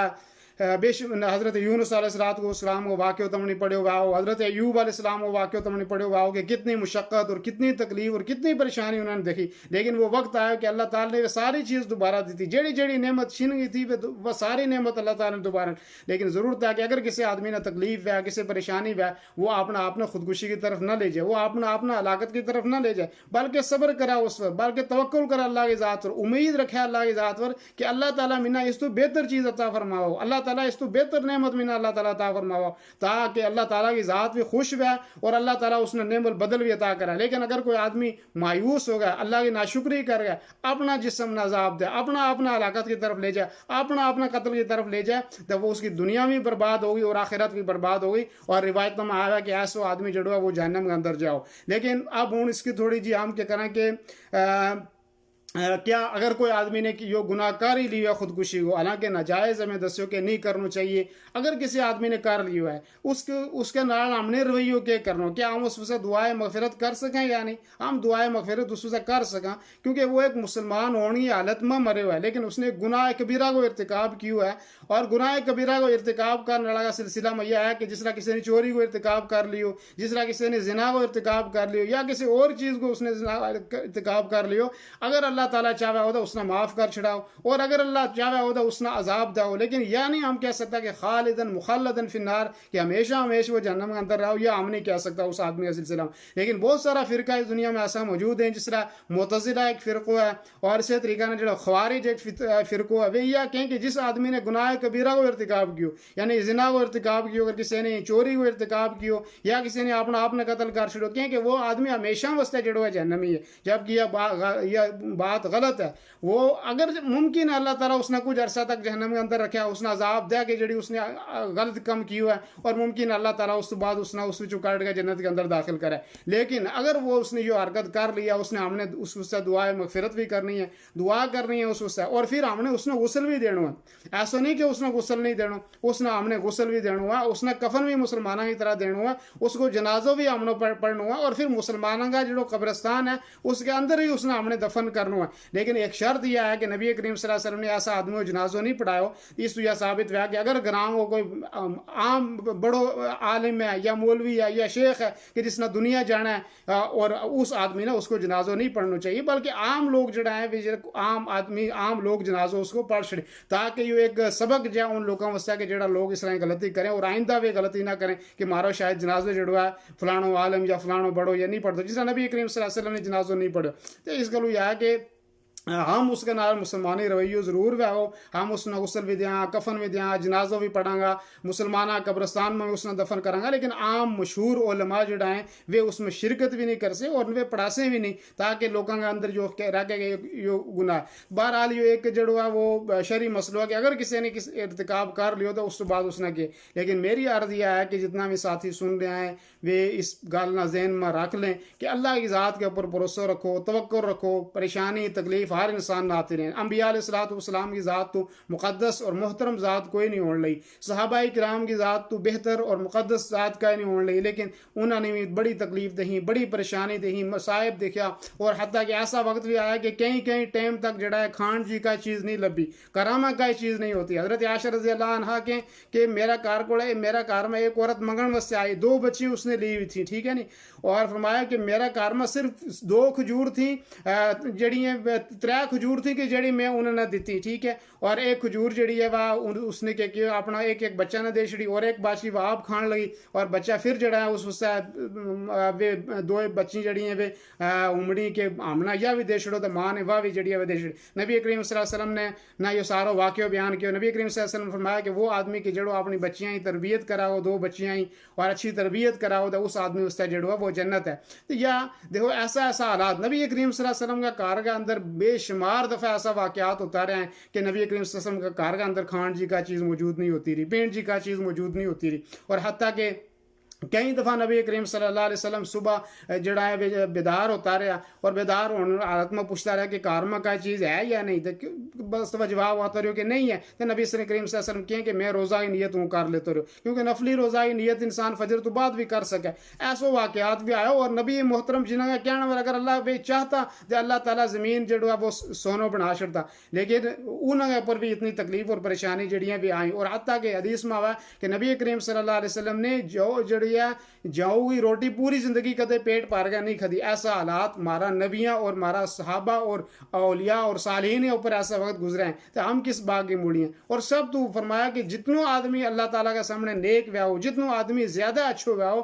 حضرت یونس علیہ السلام کو واقعہ تم نے پڑھے ہوا ہو حضرت ایوب علیہ السلام کو واقعہ تم نے پڑھے ہوا ہو کہ کتنی مشقت اور کتنی تکلیف اور کتنی پریشانی انہوں نے دیکھی لیکن وہ وقت آیا کہ اللہ تعالیٰ نے وہ ساری چیز دوبارہ دی تھی جڑی نعمت چھن گئی تھی وہ ساری نعمت اللہ تعالیٰ نے دوبارہ لیکن ضرورت ہے کہ اگر کسی آدمی نے تکلیف ہے کسی پریشانی ہے وہ اپنا خودکشی کی طرف نہ لے جائے وہ اپنا ہلاکت کی طرف نہ لے جائے بلکہ صبر کرا اس پر بلکہ توکل کرا اللہ کی ذات پر امید رکھے اللہ کی ذات پر کہ اللہ تعالیٰ منا اس تو بہتر چیز عطا فرماؤ اللہ تعالیٰ اس تو بہتر نعمت میں اللہ تعالیٰ عطا فرماوا تاکہ اللہ تعالیٰ کی ذات بھی خوش ہوا اور اللہ تعالیٰ اس نے نعم البدل بھی عطا کرا. لیکن اگر کوئی آدمی مایوس ہو گیا, اللہ کی ناشکری کر گیا, اپنا جسم نازاب دے, اپنا ہلاکت کی طرف لے جائے, اپنا قتل کی طرف لے جائے, تو وہ اس کی دنیا بھی برباد ہوگی اور آخرت بھی برباد ہوگی. اور روایت میں آیا کہ ایسا آدمی جڑو ہے وہ جہنم کے اندر جاؤ. لیکن اب ہوں اس کی تھوڑی جی ہم کیا کریں کہ کیا اگر کوئی آدمی نے جو گناہ کاری لی ہے خودکشی کو, حالانکہ ناجائز ہمیں دسو کہ نہیں کرنا چاہیے, اگر کسی آدمی نے کر لیا ہے اس کے نال ہم نے رویوں کے کرنا, کیا ہم اس سے دعائیں مغفرت کر سکیں یا نہیں؟ ہم دعائیں مغفرت اس سے کر سکیں کیونکہ وہ ایک مسلمان ہونی حالت میں مرے ہوا ہے, لیکن اس نے گناہ کبیرہ کو ارتکاب کیا ہے. اور گناہ کبیرہ کو ارتکاب کرنے والا سلسلہ میں یہ ہے کہ جس طرح کسی نے چوری کو ارتکاب کر لیو, جس طرح کسی نے زنا کو ارتکاب کر لیو, یا کسی اور چیز کو اس نے ارتکاب کر لیو, اگر اللہ تعالیٰ چاہے ہو تو اس نے معاف کر چھڑاؤ, اور اگر اللہ چاہے ہو تو اس نے عذاب داؤ. لیکن یہ نہیں ہم کہہ سکتا کہ خالدن مخلدن فی النار, کہ ہمیشہ وہ جہنم کے اندر رہو, یا ہم نہیں کہہ سکتا اس آدمی کا سلسلہ. لیکن بہت سارا فرقہ اس دنیا میں ایسا موجود ہے, جس طرح معتزلہ ایک فرقہ ہے, اور اسی طریقے نے جو خوارج ایک فرقہ ہے, وہ یہ کہیں کہ جس آدمی نے گناہ کبیرہ کو ارتکاب کیو, یعنی زنا کو ارتکاب کیو, اگر کسی نے چوری کو ارتکاب کیو, یا کسی نے اپنا آپ نے قتل کر چھڑو, کہیں کہ وہ آدمی ہمیشہ واسطے جڑو ہے جہنمی ہے, جبکہ یہ بات غلط ہے. وہ اگر ممکن ہے اللہ تعالیٰ اس نے کچھ عرصہ تک جہنم کے اندر رکھا, اس نے عذاب دیا کہ جڑی اس نے غلط کم کی ہوا ہے, اور ممکن ہے اللہ تعالیٰ اس کے بعد اس نے اس کو کاٹ کے جنت کے اندر داخل کرے. لیکن اگر وہ اس نے جو حرکت کر لیا, اس نے ہم نے اس سے دعائیں مغفرت بھی کرنی ہے, دعا کرنی ہے اس سے, اور پھر ہم نے اس نے غسل بھی دینا ہے. ایسا نہیں کہ اس نے غسل نہیں دینا, اس نے ہم نے غسل بھی دینا ہے, اس نے کفن بھی مسلمانوں کی طرح دینا ہے, اس کو جنازہ بھی ہم نے پڑھنا ہے, اور پھر مسلمانوں کا جو قبرستان ہے اس کے اندر ہی اس نے ہم نے دفن کرنا ہے. لیکن ایک شرط یہ ہے کہ نبی کریم صلی اللہ علیہ وسلم نے ایسا آدمی کو جنازہ نہیں پڑھایا. اس تو یہ ثابت ہوا کہ اگر گراؤں کو کوئی عام بڑو عالم ہے یا مولوی ہے یا شیخ ہے کہ جس نے دنیا جانا ہے, اور اس آدمی نے اس کو جنازہ نہیں پڑھنا چاہیے, بلکہ عام لوگ جڑا ہے عام آدمی عام لوگ جنازہ اس کو پڑھ چھڑے, تاکہ یہ ایک سبق جائے ان لوگوں واسطے کہ جڑا لوگ اس طرح غلطی کریں اور آئندہ بھی غلطی نہ کریں کہ مارو شاید جنازہ جڑوا ہے فلانو عالم یا فلانو بڑو یا نہیں پڑھتا, جس طرح نبی کریم صلی اللہ علیہ وسلم نے جنازہ نہیں پڑھا. تو اس گلو یہ ہے کہ ہم اس کے نال مسلمانی رویو ضرور بھی ہو, ہم اس نے غسل بھی دیاں, کفن بھی دیاں, جنازہ بھی پڑھاں گا, مسلمانہ قبرستان میں اس نے دفن کریں گا. لیکن عام مشہور علماء جڑا ہیں وہ اس میں شرکت بھی نہیں کر سے اور وہ پڑھاسے بھی نہیں, تاکہ لوگوں کے اندر جو رکھے گئے یہ گناہ. بہرحال یہ ایک جڑوا ہے وہ شرعی مسئلہ ہے کہ اگر کسی نے کسی ارتکاب کر لیو تو اس کے بعد اس نے کیے. لیکن میری عرض یہ ہے کہ جتنا بھی ساتھی سن رہے ہیں وہ اس گل نہ ذہن میں رکھ لیں کہ اللہ کی ذات کے اوپر بھروسہ رکھو, توکل رکھو, پریشانی تکلیف ہر انسان نہ آتے رہے. انبیاء علیہ الصلوۃ والسلام کی ذات تو مقدس اور محترم ذات کوئی نہیں ہون لئی, صحابہ کرام کی ذات تو بہتر اور مقدس ذات کا نہیں ہون لئی, لیکن انہوں نے بھی بڑی تکلیف دہی, بڑی پریشانی دہی, مصائب دیکھا, اور حتیٰ کہ ایسا وقت بھی آیا کہ کہیں ٹائم تک جڑا ہے کھان جی کا چیز نہیں لبھی, کرامہ کا چیز نہیں ہوتی. حضرت عائشہ رضی اللہ عنہا کہ میرا کار میں ایک عورت منگن واسطے آئی, 2 بچی اس نے لی ہوئی تھی, ٹھیک ہے نہیں, اور فرمایا کہ میرا کار میں صرف 2 کھجور تھیں, جڑی 3 کھجور تھی کہ جڑی میں انہوں نے دیتی, ٹھیک ہے, اور 1 کھجور جڑی ہے وہ اس نے کیا اپنا ایک بچہ نے دے چھڑی, اور 1 باچی وہ آپ کھان لگی, اور بچہ پھر جڑا ہے اس سے 2 بچی جڑی ہیں وہ امڑی کے آمنا یا بھی دے چھڑو, تو ماں نے وہ بھی جڑی ہے وہ دے چھڑی. نبی کریم صلی اللہ علیہ وسلم نے نہ یہ سارا واقعہ بیان کیا. نبی کریم صلی اللہ علیہ وسلم فرمایا کہ وہ آدمی کی جڑو اپنی بچیاں ہی تربیت کراؤ, 2 بچیاں ہی, اور اچھی تربیت کراؤ, تو اس آدمی اس سے جڑوا وہ جنت ہے. تو یا دیکھو ایسا حالات نبی کریم صلی اللہ علیہ وسلم کا کار کے اندر بے شمار دفعہ ایسا واقعات ہوتا رہے ہیں کہ نبی کریم صلی اللہ علیہ وسلم کا کار کے اندر کھان جی کا چیز موجود نہیں ہوتی رہی, پینٹ جی کا چیز موجود نہیں ہوتی رہی, اور حتیٰ کہ کئی دفعہ نبی کریم صلی اللہ علیہ وسلم صبح جڑا ہے بیدار ہوتا رہا, اور بیدار ہونے حالت میں پوچھتا رہا کہ کارما کا چیز ہے یا نہیں, تو بس جواب آتا رہو کہ نہیں ہے. تو نبی کریم صلی اللہ علیہ وسلم کہیں کہ میں روزہ کی نیت ہوں کر لیتا رہو, کیونکہ نفلی روزہ کی نیت انسان فجر تو بعد بھی کر سکے. ایسے واقعات بھی آئے, اور نبی محترم جنہوں کا کہنا اگر اللہ بھی چاہتا تو اللہ تعالیٰ زمین جڑا وہ سونو بنا چھڑتا, لیکن انہوں کے اوپر بھی اتنی تکلیف اور پریشانی جڑیاں بھی آئیں. اور حتیٰ کہ حدیث میں آیا کہ نبی کریم صلی اللہ علیہ وسلم نے جو جڑی ہے جاؤگی روٹی پوری زندگی کدے پیٹ بھر کے نہیں کھدی. ایسا حالات ہمارا نبیاں اور ہمارا صحابہ اور اولیاء اور صالحین کے اوپر ایسا وقت گزرے ہیں تو ہم کس باغ کی موڑی ہیں. اور سب تو فرمایا کہ جتنوں آدمی اللہ تعالیٰ کے سامنے نیک ہوا ہو, جتنوں آدمی زیادہ اچھو ہوا ہو,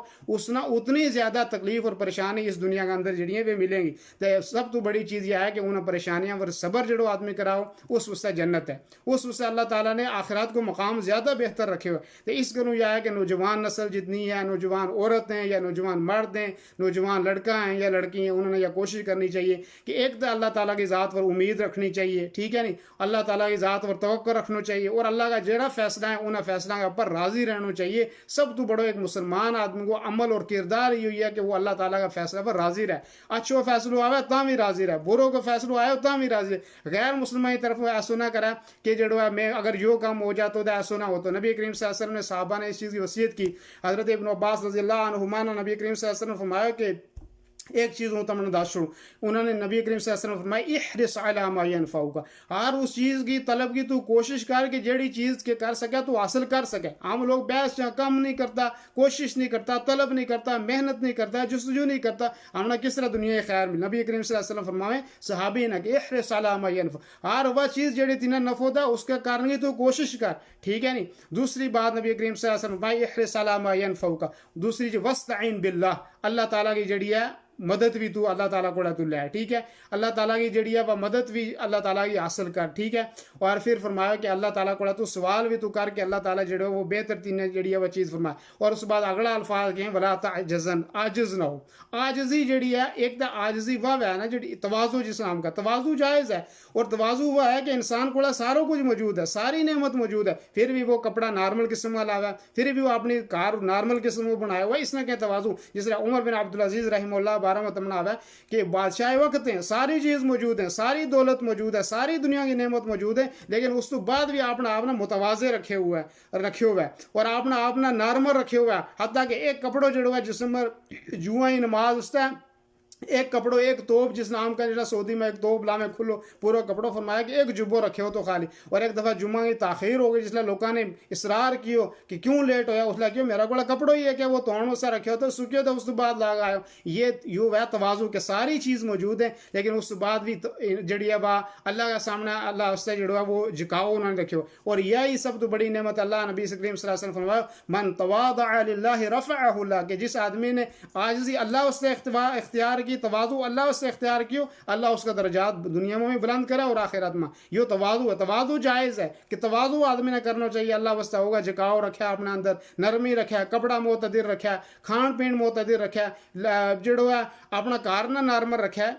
اتنی زیادہ تکلیف اور پریشانی اس دنیا کے اندر جڑی ہیں وہ ملیں گی. تو سب تو بڑی چیز یہ ہے کہ ان پریشانیاں پر صبر جڑو آدمی کراؤ, اس سے جنت ہے, اس سے اللہ تعالیٰ نے آخرات کو مقام زیادہ بہتر رکھے ہوئے. تو اس کروں یہ ہے کہ نوجوان نسل جتنی ہے, نوجوان عورتیں یا نوجوان مرد ہیں, نوجوان لڑکا ہیں یا لڑکی ہیں, انہوں نے یہ کوشش کرنی چاہیے کہ ایک تو اللہ تعالیٰ کی ذات پر امید رکھنی چاہیے, ٹھیک ہے نہیں, اللہ تعالیٰ کی ذات پر توقع رکھنا چاہیے, اور اللہ کا جڑا فیصلہ ہے انہیں فیصلہ کے اوپر راضی رہنا چاہیے. سب تو بڑو ایک مسلمان آدمی کو عمل اور کردار یہ ہوئی ہے کہ وہ اللہ تعالیٰ کا فیصلہ پر راضی رہے. اچھو فیصلہ آئے تاں بھی راضی رہے, برو کا فیصلہ آئے تاں بھی راضی رہے. غیر مسلمان کی طرف ایسا نہ کرے کہ جڑو ہے میں اگر یہ کام ہو جاتا تو ایسا نہ ہو. تو نبی کریم صلی اللہ علیہ وسلم نے صحابہ نے اس چیز کی وصیت کی. حضرت ابن عباس رضی اللہ عنہما نے نبی کریم صلی اللہ علیہ وسلم فرمایا کہ ایک چیز ہوں تمہیں دس چھوڑوں, انہوں نے نبی کریم صلی اللہ علیہ وسلم فرمایا احرص علی ما ينفعک, ہر اس چیز کی طلب کی تو کوشش کر کہ جیڑی چیز کے کر سکے تو حاصل کر سکے. ہم لوگ بحث کم نہیں کرتا, کوشش نہیں کرتا, طلب نہیں کرتا, محنت نہیں کرتا, جستجو نہیں کرتا, ہمیں کس طرح دنیا خیر مل. نبی کریم صلی اللہ علیہ وسلم فرمائے صحابی نے کہ احرص علی ما ينفع, ہر وہ چیز جیڑی تینہیں نفع ہوتا اس کے کرنے کی تو کوشش کر, ٹھیک ہے نہیں. دوسری بات نبی کریم صلی اللہ علیہ وسلم فرمائے احرص علی ما ينفعک, دوسری جو واستعین باللہ, اللہ تعالیٰ کی جڑی ہے مدد بھی تو اللہ تعالیٰ کو تو لے, ٹھیک ہے, اللہ تعالیٰ کی جڑی ہے وہ مدد بھی اللہ تعالیٰ کی حاصل کر, ٹھیک ہے. اور پھر فرمایا کہ اللہ تعالیٰ کو تو سوال بھی تو کر کے اللہ تعالیٰ جڑے وہ بہتر تین جڑی ہے وہ چیز فرمائے. اور اس بعد اگلا الفاظ کہیں ولا تعجزن, عاجز نہ ہو. عاجزی جڑی ہے ایک تو عاجزی وہ ہے نا جڑی تواضع جس نام کا, تواضع جائز ہے, اور تواضع وہ ہے کہ انسان کو سارا کچھ موجود ہے, ساری نعمت موجود ہے, پھر بھی وہ کپڑا نارمل قسم کا لاوا ہے, پھر بھی وہ اپنی کار نارمل قسم کو بنایا ہوا ہے, اس نے کہ تواضع. جس طرح عمر بن عبدالعزیز رحمہ اللہ بارہ میں تمنا ہے کہ بادشاہ وقت ہیں, ساری چیز موجود ہیں, ساری دولت موجود ہے, ساری دنیا کی نعمت موجود ہے, لیکن اس تو بعد بھی آپ نے متواضع رکھے ہوئے ہے, اور آپ نے نارمل رکھے ہوا ہے. حتیٰ کہ ایک کپڑوں جڑو ہے جسم پر جوئیں ہی نماز اس ہے, ایک کپڑوں ایک توپ جس نام کا جڑا سعودی میں ایک توپ لا میں کھلو پورا کپڑوں فرمایا کہ ایک جبو رکھے ہو تو خالی. اور ایک دفعہ جمعہ کی تاخیر ہو گئی, جس لئے لوگوں نے اصرار کیو کہ کیوں لیٹ ہویا, اس لئے کیوں میرا کوڑا کپڑوں ہی ہے کہ وہ توڑوں سے رکھے ہو تو سکے تو اس تو بعد لاگ آئے. یہ یوں ہے تواضع کے ساری چیز موجود ہے, لیکن اس بعد بھی جڑی ہے با اللہ کا سامنے اللہ اس سے جڑوا وہ جکاؤ انہوں نے رکھے ہو. اور یہی سب تو بڑی نعمت اللہ نبی کریم صلی اللہ علیہ وسلم فرمایا من تواضع للہ رفعہ اللہ, کہ جس آدمی نے عاجزی اللہ اس سے اختیار کی, تواضع اللہ سے اختیار کیوں, اللہ اس کا درجات دنیا میں بلند کرے اور آخرت میں. یہ تواضع ہے, تواضع جائز ہے کہ تواضع آدمی نے کرنا چاہیے. اللہ واسطہ ہوگا جکاؤ رکھا اپنے اندر, نرمی رکھا, کپڑا معتدل رکھا, کھان پین معتدل رکھا, جڑو ہے اپنا کارنا نارمل رکھا,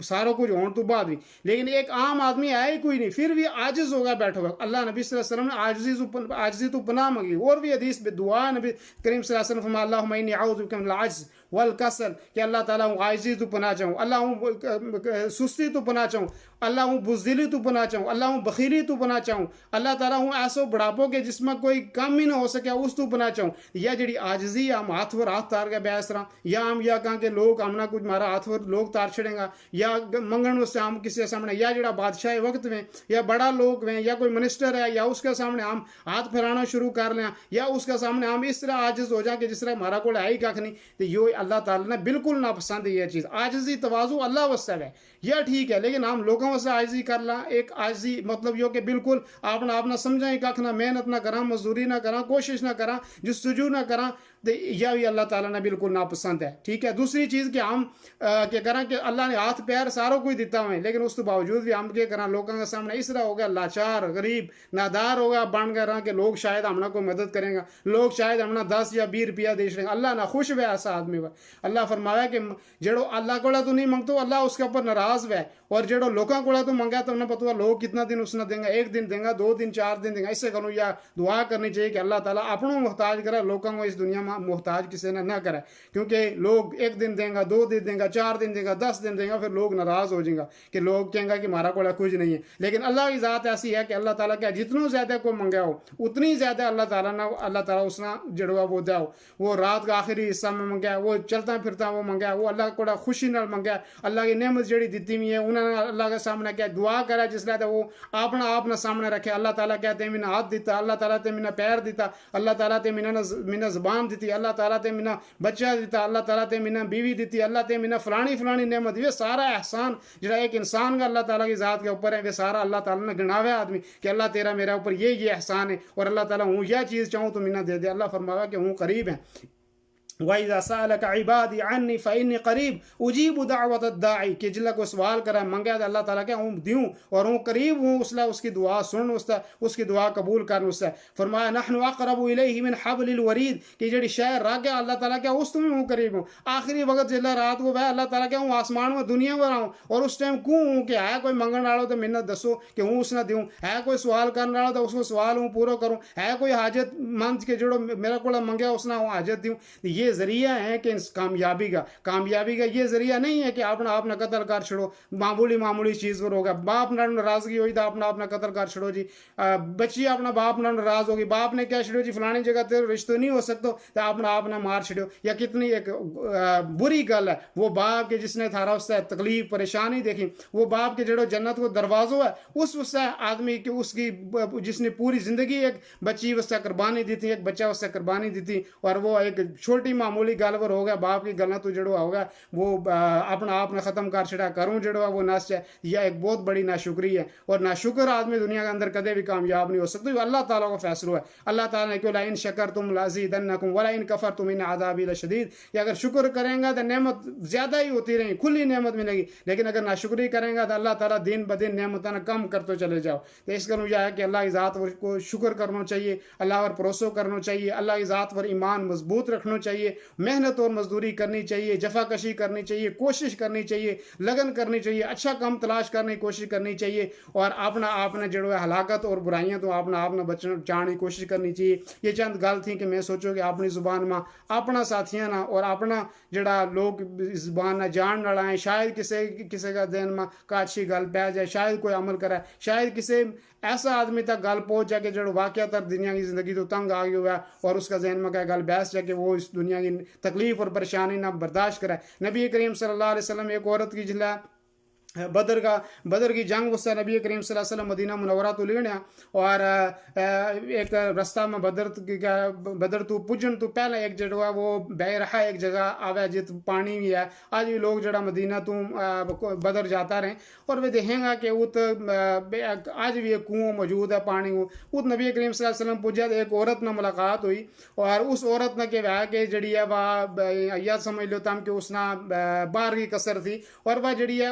سارا کچھ ہونے تو بعد بھی. لیکن ایک عام آدمی آیا ہی کوئی نہیں, پھر بھی عاجز ہوگا بیٹھا ہوگا. اللہ نبی صلی اللہ علیہ وسلم نے عاجزی تو پناہ مانگی, اور بھی حدیث بے دعا نبی کریم صلی اللہ علیہ وسلم فرمایا اللہم انی اعوذ بک من العجز والکسل, کہ اللہ تعالیٰ ہوں عاجزی تو پناہ چاہوں, اللہ ہوں سستی تو پناہ چاہوں, اللہ ہوں بزدلی تو پناہ چاہوں, اللہ ہوں بخیلی تو پناہ چاہوں, اللہ تعالیٰ ہوں ایسو بڑھاپو کہ جس میں کوئی کم ہی نہ ہو سکے اس تو پناہ چاہوں. یا جڑی عاجزی ہم ہاتھ پر ہاتھ تار کے بیس رہا, یا ہم یا کہاں کہ لوگ ہمنا کچھ مارا ہاتھ پر لوگ تار چھڑیں گا, یا منگن اس سے ہم کسی کے سامنے, یا جڑا بادشاہ وقت میں یا بڑا لوگ ہیں یا کوئی منسٹر ہے, یا اس کے سامنے ہم ہاتھ پھیرانا شروع کر لیں, یا اس کے سامنے ہم اس طرح عاجز ہو جائیں کہ جس طرح ہمارا کوئی ہے ہی کھ نہیں. تو یہ اللہ تعالیٰ نے بالکل ناپسند ہے یہ چیز. عاجزی تواضع اللہ واسطے ہے, یہ ٹھیک ہے, لیکن ہم لوگوں سے عاجزی کر لا. ایک عاجزی مطلب یہ کہ بالکل آپ نہ سمجھیں کھ نہ, محنت نہ کرا, مزدوری نہ کرا, کوشش نہ کرا, جستجو نہ کرا, یہ بھی اللہ تعالیٰ نے بالکل ناپسند ہے, ٹھیک ہے. دوسری چیز کہ ہم کیا کریں کہ اللہ نے ہاتھ پیر ساروں کو ہی دیتا ہوئے, لیکن اس کے باوجود بھی ہم کیا کریں لوگوں کے سامنے اس طرح ہو گیا لاچار غریب نادار ہوگا بن گیا کہ لوگ شاید ہمنا کو مدد کریں گا, لوگ شاید ہمنا 10 یا 20 روپیہ دے دیں گا. اللہ نہ خوش ہوئے ایسا آدمی ہوا. اللہ فرمایا کہ جڑو اللہ کو تو نہیں منگتو اللہ اس کے اوپر ناراض ہوئے, اور جڑو لوگوں کو تو منگا تو انہیں پتہ لوگ کتنا دن اس نے دیں گا, 1 دن دیں گا, 2 دن 4 دن دیں گا. اس سے کروں یا دعا کرنی چاہیے کہ اللہ تعالیٰ اپنوں محتاج کرے, لوگوں کو اس دنیا میں محتاج کسی نے نہ کرے, کیونکہ لوگ 1 دن دیں گا, 2 دن دیں گا, 4 دن دیں گا, 10 دن دیں گا, پھر لوگ ناراض ہو جائیں گا کہ لوگ کہیں گا کہ ہمارا کوئی کچھ نہیں ہے. لیکن اللہ کی ذات ایسی ہے کہ اللہ تعالیٰ کیا جتنوں زیادہ کوئی منگا ہو اتنی زیادہ اللہ تعالیٰ اس نے جڑوا وہ دیا ہو. وہ رات کا آخری حصہ میں منگا, وہ چلتا پھرتا وہ منگا, وہ اللہ کو خوشی نال منگا, اللہ کی نعمت جڑی دیتی ہوئی ہے انہوں اللہ کے سامنے کیا دعا کرے جس لئے وہ اپنا آپ نے سامنے رکھے. اللہ تعالیٰ کہتے ہیں میں نے ہاتھ دیتا, اللہ تعالیٰ تے میں نے پیر دیتا, اللہ تعالیٰ تے میں نے زبان دیتی, اللہ تعالیٰ تے میں نے بچہ دیتا, اللہ تعالیٰ تے میں نے بیوی دیتی, اللہ تے میں نے فلانی نعمت. یہ سارا احسان جڑا ایک انسان کا اللہ تعالیٰ کی ذات کے اوپر ہے, وہ سارا اللہ تعالیٰ نے گناوے آدمی کہ اللہ تیرا میرے اوپر یہ احسان ہے, اور اللہ تعالیٰ ہوں یہ چیز چاہوں تو میں دے دے. اللہ فرمایا کہ ہوں قریب ہیں. وَإِذَا سَأَلَكَ عِبَادِي عَنِّي فَإِنِّي قَرِيبٌ أُجِيبُ دَعْوَةَ الدَّاعِ کہ جلا کو سوال کرا منگا تو اللہ تعالیٰ کہ ہوں دیوں اور ہوں قریب ہوں, اس کی دعا سن, اس کی دعا قبول کر. اس سے فرمایا نحن اقرب الیہ من حبل الورید کہ جڑی شے رگ ہے اللہ تعالیٰ کہ اس تمہیں ہوں قریب ہوں. آخری وقت جلا رات کو ہے اللہ تعالیٰ کہ ہوں آسمان میں دنیا میں رہوں, اور اس ٹائم کیوں ہوں کہ ہے کوئی منگن والا تو منت دسو کہ ہوں اس نہ دیوں, ہے کوئی سوال کرنے والا تو اس کو سوال ہوں پورا کروں, ہے کوئی حاجت مند کہ جڑو میرا کو منگیا اس نہ ہوں حاجت دیوں. یہ ذریعہ ہے کہ کامیابی کا یہ ذریعہ نہیں ہے کہ آپ نے قتل کر چھڑو, معمولی چیز پر ہوگا. باپ نہ ناراضگی ہوئی تو اپنا قتل کر چھڑو جی, بچی اپنا باپ نہ ناراض ہوگی, باپ نے کیا چھڑو جی فلانی جگہ تیرے رشتہ نہیں ہو سکتا تو آپ نے مار چھڑو. یا کتنی ایک بری گل ہے وہ باپ کے جس نے تھارا اس سے تکلیف پریشانی دیکھی, وہ باپ کے جڑو جنت کو دروازوں ہے اس سے آدمی کہ اس کی جس نے پوری زندگی ایک بچی اس سے قربانی دی تھی, ایک بچہ اس سے قربانی دی تھی, اور وہ ایک چھوٹی معمولی گل پر ہو گیا باپ کی گلنا تو جڑوا ہوگا وہ اپنا آپ نے ختم کر چھڑا کروں جڑوا وہ نس ہے. یہ ایک بہت بڑی ناشکری ہے, اور ناشکر آدمی دنیا کے اندر کدے بھی کامیاب نہیں ہو سکتا. وہ اللہ تعالیٰ کا فیصلہ ہے. اللہ تعالیٰ نے کہ لئن شکرتم لازیدنکم ولئن کفرتم ان عذابی لشدید, کہ اگر شکر کریں گا تو نعمت زیادہ ہی ہوتی رہیں, کھلی نعمت ملے گی, لیکن اگر ناشکری کریں گا تو اللہ تعالیٰ دن بدن نعمتیں کم کرتے چلے جاؤ. تو اس کا یہ ہے کہ اللہ کی ذات کو شکر کرنا چاہیے, اللہ پر بھروسہ کرنا چاہیے, اللہ کی ذات پر ایمان مضبوط رکھنا چاہیے, محنت اور مزدوری کرنی چاہیے, جفا کشی کرنی چاہیے, کوشش کرنی چاہیے, لگن کرنی چاہیے, اچھا کام تلاش کرنے کی کوشش کرنی چاہیے, اور آپ نے جڑو ہے ہلاکت اور برائیاں تو آپ نے بچنے چاہنے کی کوشش کرنی چاہیے. یہ چند گل تھی کہ میں سوچو کہ اپنی زبان میں اپنا ساتھیاں نہ اور اپنا جڑا لوگ زبان نہ جان نہ لائیں, شاید کسی کا دین میں کا اچھی گل پہ جائے, شاید کوئی عمل کرے, شاید کسی ایسا آدمی تک گل پہنچ جائے کہ جو واقعہ تر دنیا کی زندگی تو تنگ آ گیا ہوا ہے, اور اس کا ذہن میں کہ گل بیس جائے کہ وہ اس دنیا کی تکلیف اور پریشانی نہ برداشت کرے. نبی کریم صلی اللہ علیہ وسلم ایک عورت کی جلا بدر کی جنگ اس سے نبی کریم صلی اللہ علیہ وسلم مدینہ منورہ تو لینا, اور ایک رستہ میں بدر تو پجن تو پہلے ایک جگہ وہ بہ رہا ایک جگہ آوے جت پانی بھی ہے. آج بھی لوگ جڑا مدینہ تو بدر جاتا رہیں اور وہ دیکھیں گا کہ ات آج بھی ایک کنواں موجود ہے پانی ات. نبی کریم صلی اللہ علیہ وسلم پجا تو ایک عورت نہ ملاقات ہوئی, اور اس عورت نے کہ جڑی ہے وہ یا سمجھ لو تم کہ اس نے باہر کی کثر تھی, اور وہ جڑی ہے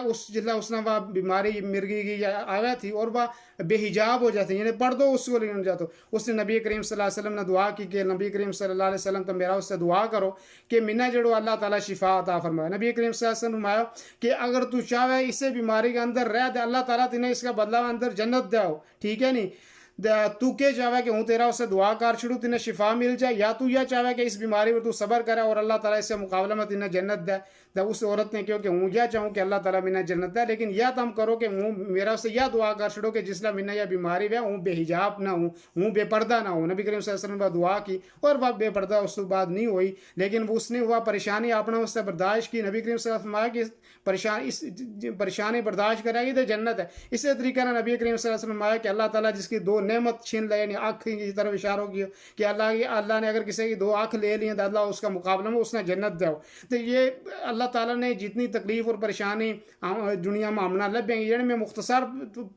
اس نے وہ بیماری مرگی کی آیا تھی, اور وہ بے حجاب ہو جاتی, یعنی پردو اس کو لے جاتا. اس نے نبی کریم صلی اللہ علیہ وسلم نے دعا کی کہ نبی کریم صلی اللہ علیہ وسلم تو میرا اس سے دعا کرو کہ منا جڑو اللہ تعالیٰ شفا عطا فرمائے. نبی کریم صلی اللہ علیہ وسلم فرمایا کہ اگر تو چاہے اسے بیماری کے اندر رہ دے اللہ تعالیٰ تنہیں اس کا بدلہ اندر جنت دے ہو, ٹھیک ہے نہیں, تو کیا چاہے کہ ہوں تیرا اسے دعا کر چھڑوں تنہیں شفا مل جائے, یا تو یہ چاہے کہ اس بیماری پر تو صبر کرے اور اللہ تعالیٰ اس سے مقابلہ میں تنہیں جنت دے. اس عورت نے کہو کہ ہوں یہ چاہوں کہ اللہ تعالیٰ منا جنت دے, لیکن یا تم کرو کہ ہوں میرا اسے یہ دعا کر چھڑو کہ جس لئے منا یہ بیماری ہے ہوں بے حجاب نہ ہوں بے پردہ نہ ہوں. نبی کریم صلی اللہ علیہ وسلم نے دعا کی اور وہ بے پردہ اس کے بعد نہیں ہوئی, لیکن اس نے وہ پریشانی اپنا اس سے برداشت کی. نبی کریم صلی اللہ علیہ وسلم کہ پریشانی برداشت کرے گی تو جنت ہے. اسی طریقے سے نبی کریم صلی اللہ علیہ وسلم کہ اللہ تعالیٰ جس کی دو نعمت چھین لے, یعنی آنکھ کی طرف اشارہ کیا کہ اللہ نے اگر کسی کی دو آنکھ لے لی تو اللہ اس کا مقابلہ میں اس نے جنت دے. تو یہ اللہ تعالیٰ نے جتنی تکلیف اور پریشانی دنیا میں ہمنا لبیں گی, یعنی میں مختصر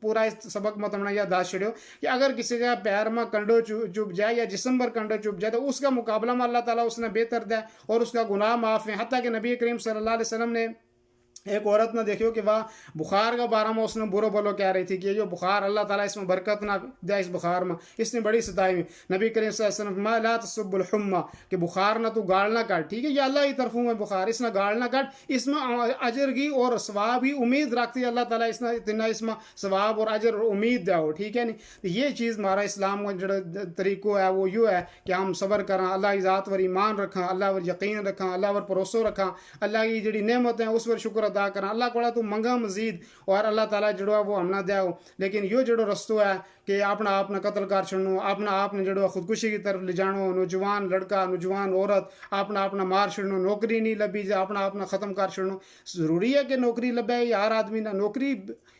پورا اس سبق میں تمہیں یاد داشت چھڑو کہ اگر کسی کا پیر میں کنڈو چپ جائے یا جسم پر کنڈو چپ جائے تو اس کا مقابلہ میں اللہ تعالیٰ اس نے بہتر دے اور اس کا گناہ معاف ہے. حتیٰ کہ نبی کریم صلی اللہ علیہ وسلم نے ایک عورت نے دیکھو کہ وہ بخار کا بارہ میں اس نے برو بولو کہہ رہی تھی کہ یہ جو بخار اللہ تعالیٰ اس میں برکت نہ دے, اس بخار میں اس نے بڑی ستائی میں. نبی کریم صلی اللہ علیہ وسلم ما لا تسب الحمى کہ بخار نہ تو گاڑ نہ کٹ, ٹھیک ہے, یہ اللہ ہی طرفوں میں بخار, اس نے گاڑ نہ کٹ, اس میں اجر کی اور ثواب کی امید رکھتی ہے اللہ تعالیٰ, اس نے اتنا اس میں ثواب اور اجر اور امید دے ہو, ٹھیک ہے نہیں. یہ چیز ہمارا اسلام کا جو طریقہ ہے وہ یوں ہے کہ ہم صبر کریں, اللہ کی ذات پر ایمان رکھیں, اللہ پر یقین رکھیں, اللہ پر بھروسہ رکھیں, اللہ کی جڑی نعمت ہیں اس پر شکر ادا کرنا اللہ کو تو منگا مزید اور اللہ تعالیٰ جڑا وہ ہمنا دیا ہو لیکن یہ جڑو رستو ہے کہ اپنا آپ نے قتل کر چھڑنو اپنا آپ نے جڑو خودکشی کی طرف لے جانو نوجوان لڑکا نوجوان عورت اپنا مار چھڑنو نوکری نہیں لبی اپنا ختم کر چھڑنو ضروری ہے کہ نوکری لبے ہر آدمی نے نوکری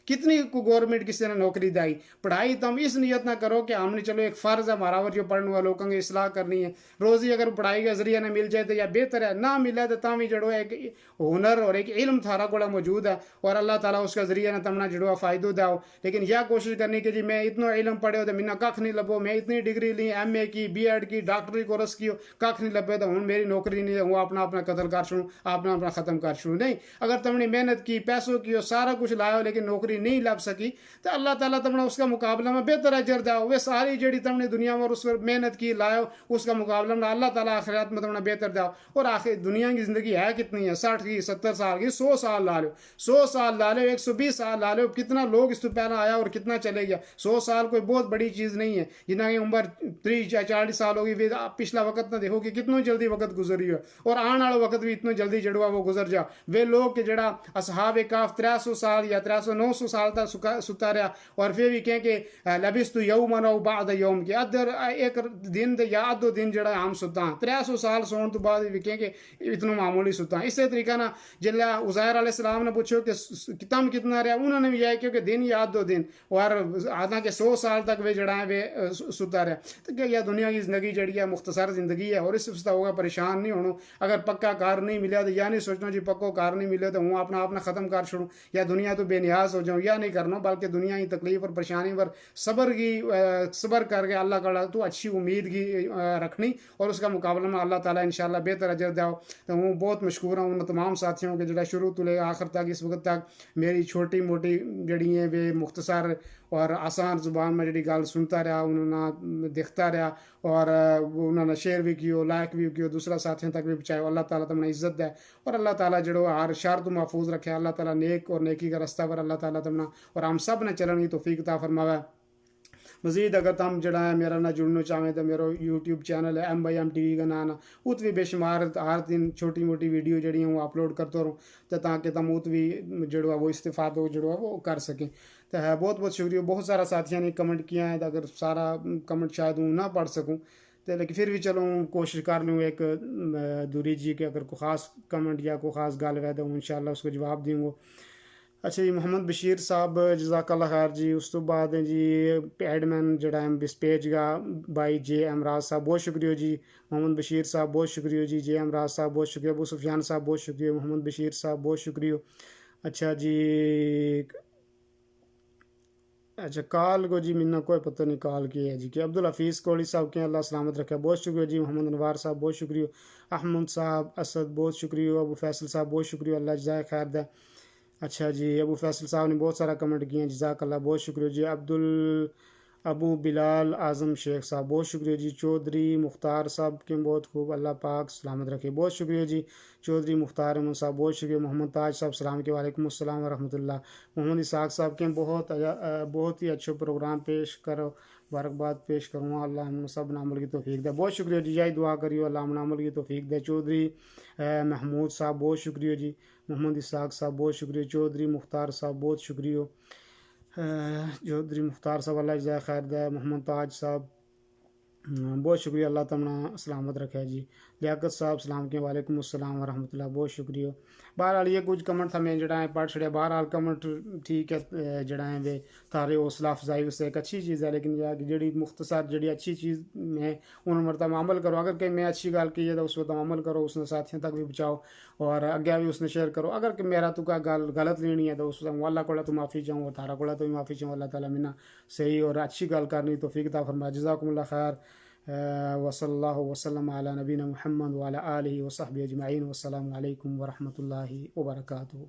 کتنی کو گورنمنٹ کسی نے نوکری دائی پڑھائی تم اس نیت نہ کرو کہ ہم نے چلو ایک فرض ہے ہمارا جو پڑھنے والوں لوگوں کی اصلاح کرنی ہے روزی اگر پڑھائی کا ذریعہ نہ مل جائے تو یا بہتر ہے نہ ملے تو تم ہی جڑو ایک ہنر اور ایک علم تھارا کو موجود ہے اور اللہ تعالیٰ اس کا ذریعہ نہ تمنا جڑو فائدہ داؤ لیکن یہ کوشش کرنی کہ جی میں اتنا علم پڑھے ہو تو منا کھ نہیں لبو میں اتنی ڈگری لی ایم اے کی بی ایڈ کی ڈاکٹری کورس کی کھ نہیں لبے تو ہوں میری نوکری نہیں ہے وہ اپنا قتل کر چھوڑوں اپنا ختم کر چھوڑوں نہیں اگر تم نے محنت کی پیسوں کی اور سارا کچھ لایا لیکن نوکری نہیں لب سکی تو اللہ تعالیٰ تمنا اس کا مقابلہ میں بہتر اجر داؤ وہ ساری جڑی تم نے دنیا میں اس پر محنت کی لائے اس کا مقابلہ میں اللہ تعالیٰ آخرات میں تمنا بہتر داؤ اور آخر دنیا کی زندگی ہے کتنی ہے 60 کی 70 سال کی 100 سال لا لو 100 سال لا لو 120 سال لا لو کتنا لوگ اس تو پہلا آیا اور کتنا چلے گیا 100 سال کوئی بہت بڑی چیز نہیں ہے جنہاں کی عمر 30 یا 40 سال ہوگی پچھلا وقت نہ دیکھو کہ کتنی جلدی وقت گزری ہے اور آنے والا وقت بھی اتنا جلدی جڑوا وہ گزر جا وہ لوگ کہ جڑا اصحاب کہف 300 سال یا 900 سال تک ستا رہا اور پھر بھی کہیں کہ لبثت یوما او بعد یوم کہ ادھر ایک دن یا ادو دن جڑا ہم ستا 300 سال سون تو بعد بھی کہیں کہ اتنا معمولی ستا اسی طریقہ نا جلا عزیر علیہ السلام نے پوچھو کہ تم کتنا رہا انہوں نے بھی یہ کیونکہ دن یا دو دن اور آدھا کہ 100 سال تک وہ جڑا ہے وہ ستا رہا تو کیا یہ دنیا کی زندگی جڑی ہے مختصر زندگی ہے اور اس سے ہوگا پریشان نہیں ہونا اگر پکا کار نہیں ملا تو یا نہیں سوچنا جی پکو کار نہیں ملے تو ہوں اپنا ختم کر چھوڑوں یا دنیا تو بے نیاز ہو جاؤں یا نہیں کرنا بلکہ دنیا کی تکلیف اور پریشانی پر صبر کر کے اللہ کا تو اچھی امید کی رکھنی اور اس کا مقابلہ میں اللہ تعالیٰ انشاءاللہ بہتر اجر داؤ تو ہوں بہت مشکور ہوں ان تمام ساتھیوں کے جڑا شروع تو لے آخر تک اس وقت تک میری چھوٹی موٹی جڑی ہیں وہ مختصر اور آسان زبان میں جڑی گل سنتا رہا انہوں نے دیکھتا رہا اور انہوں نے شیئر بھی کیو لائک بھی کیو دوسرا ساتھیوں تک بھی پہنچایا اللہ تعالیٰ تمہیں عزت دے اور اللہ تعالیٰ جڑو ہر شر تو محفوظ رکھے اللہ تعالیٰ نیک اور نیکی کا رستہ پر اللہ تعالیٰ تمنا اور ہم سب نے چلنے کی توفیق عطا فرماوے مزید اگر تم جڑا ہے میرا نہ جڑنا چاہیں تو میرا یوٹیوب چینل ہے MYM TV کا نام ات بھی بے شمار ہر دن چھوٹی موٹی ویڈیو جڑی ہیں وہ اپلوڈ کرتا رہوں تو تاکہ تم ات بھی جڑوا وہ استفادہ جڑوا وہ کر سکیں تو ہے بہت بہت شکریہ بہت سارا ساتھیوں نے کمنٹ کیا ہے تو اگر سارا کمنٹ شاید ہوں نہ پڑھ سکوں تو لیکن پھر بھی چلو کوشش کر لوں ایک دوری جی کہ اگر کوئی خاص کمنٹ یا کوئی خاص گل ہے تو انشاءاللہ اس کو جواب دوں گا اچھا جی محمد بشیر صاحب جزاک اللہ خیر جی اس تو بعد ہیں جی ایڈمن جڑا ہے اس پیج کا بائی جے امراض صاحب بہت شکریہ جی محمد بشیر صاحب بہت شکریہ جی جے امراض صاحب بہت شکریہ ابو سفیان صاحب بہت شکریہ محمد بشیر صاحب بہت شکریہ اچھا جی اچھا کال کو جی منا کوئی پتہ نہیں کال کی ہے جی کہ عبدالحفیظ کوڑی صاحب کے اللہ سلامت رکھے بہت شکریہ جی محمد انوار صاحب بہت شکریہ احمد صاحب اسد بہت شکریہ ابو فیصل صاحب بہت شکریہ اللہ جزائے خیر دے اچھا جی ابو فیصل صاحب نے بہت سارا کمنٹ کیے ہیں جزاک اللہ بہت شکریہ جی ابو بلال اعظم شیخ صاحب بہت شکریہ جی چودھری مختار صاحب کے بہت خوب اللہ پاک سلامت رکھے بہت شکریہ جی چودھری مختار احمد صاحب بہت شکریہ محمد تاج صاحب سلام کے وعلیکم السلام ورحمۃ اللہ محمد اسحاق صاحب کے بہت ہی اچھے پروگرام پیش کرو مبارکباد پیش کروں اللہ ہم سب نے عمل کی توفیق دے بہت شکریہ جی یہی دعا کریو اللہ ہم عمل کی توفیق دے چودھری محمود صاحب بہت شکریہ جی محمد اسحاق صاحب بہت شکریہ چودھری مختار صاحب بہت شکریہ چودھری مختار صاحب اللہ جزائے خیر دے محمد تاج صاحب بہت شکریہ اللہ تمنا سلامت رکھے جی لیاقت صاحب سلام کے وعلیکم السلام ورحمۃ اللہ بہت شکریہ بہرحال یہ کچھ کمنٹ تھا میں جڑا ہے پڑھ چھڑیا بہرحال کمنٹ ٹھیک ہے جڑا ہے وہ تھارے حوصلہ افزائی اس سے ایک اچھی چیز ہے لیکن یہ جڑی مختصر جڑی اچھی چیز میں ان مرتبہ عمل کرو اگر کہ میں اچھی گل کی ہے تو اس وقت عمل کرو اس نے ساتھیوں تک بھی بچاؤ اور اگیا بھی اس نے شیئر کرو اگر کہ میرا تو کا گل غلط لینی ہے تو اس وقت اللہ کو تو معافی چاہوں اور تھارا کو تو بھی معافی چاہوں اللہ تعالیٰ منا صحیح اور اچھی گل کرنی توفیق عطا فرمائے جزاکم اللہ خیر وصلی اللہ وسلم علی نبینا محمد وعلی آلہ وصحبہ اجمعین والسلام علیکم ورحمۃ اللہ وبرکاتہ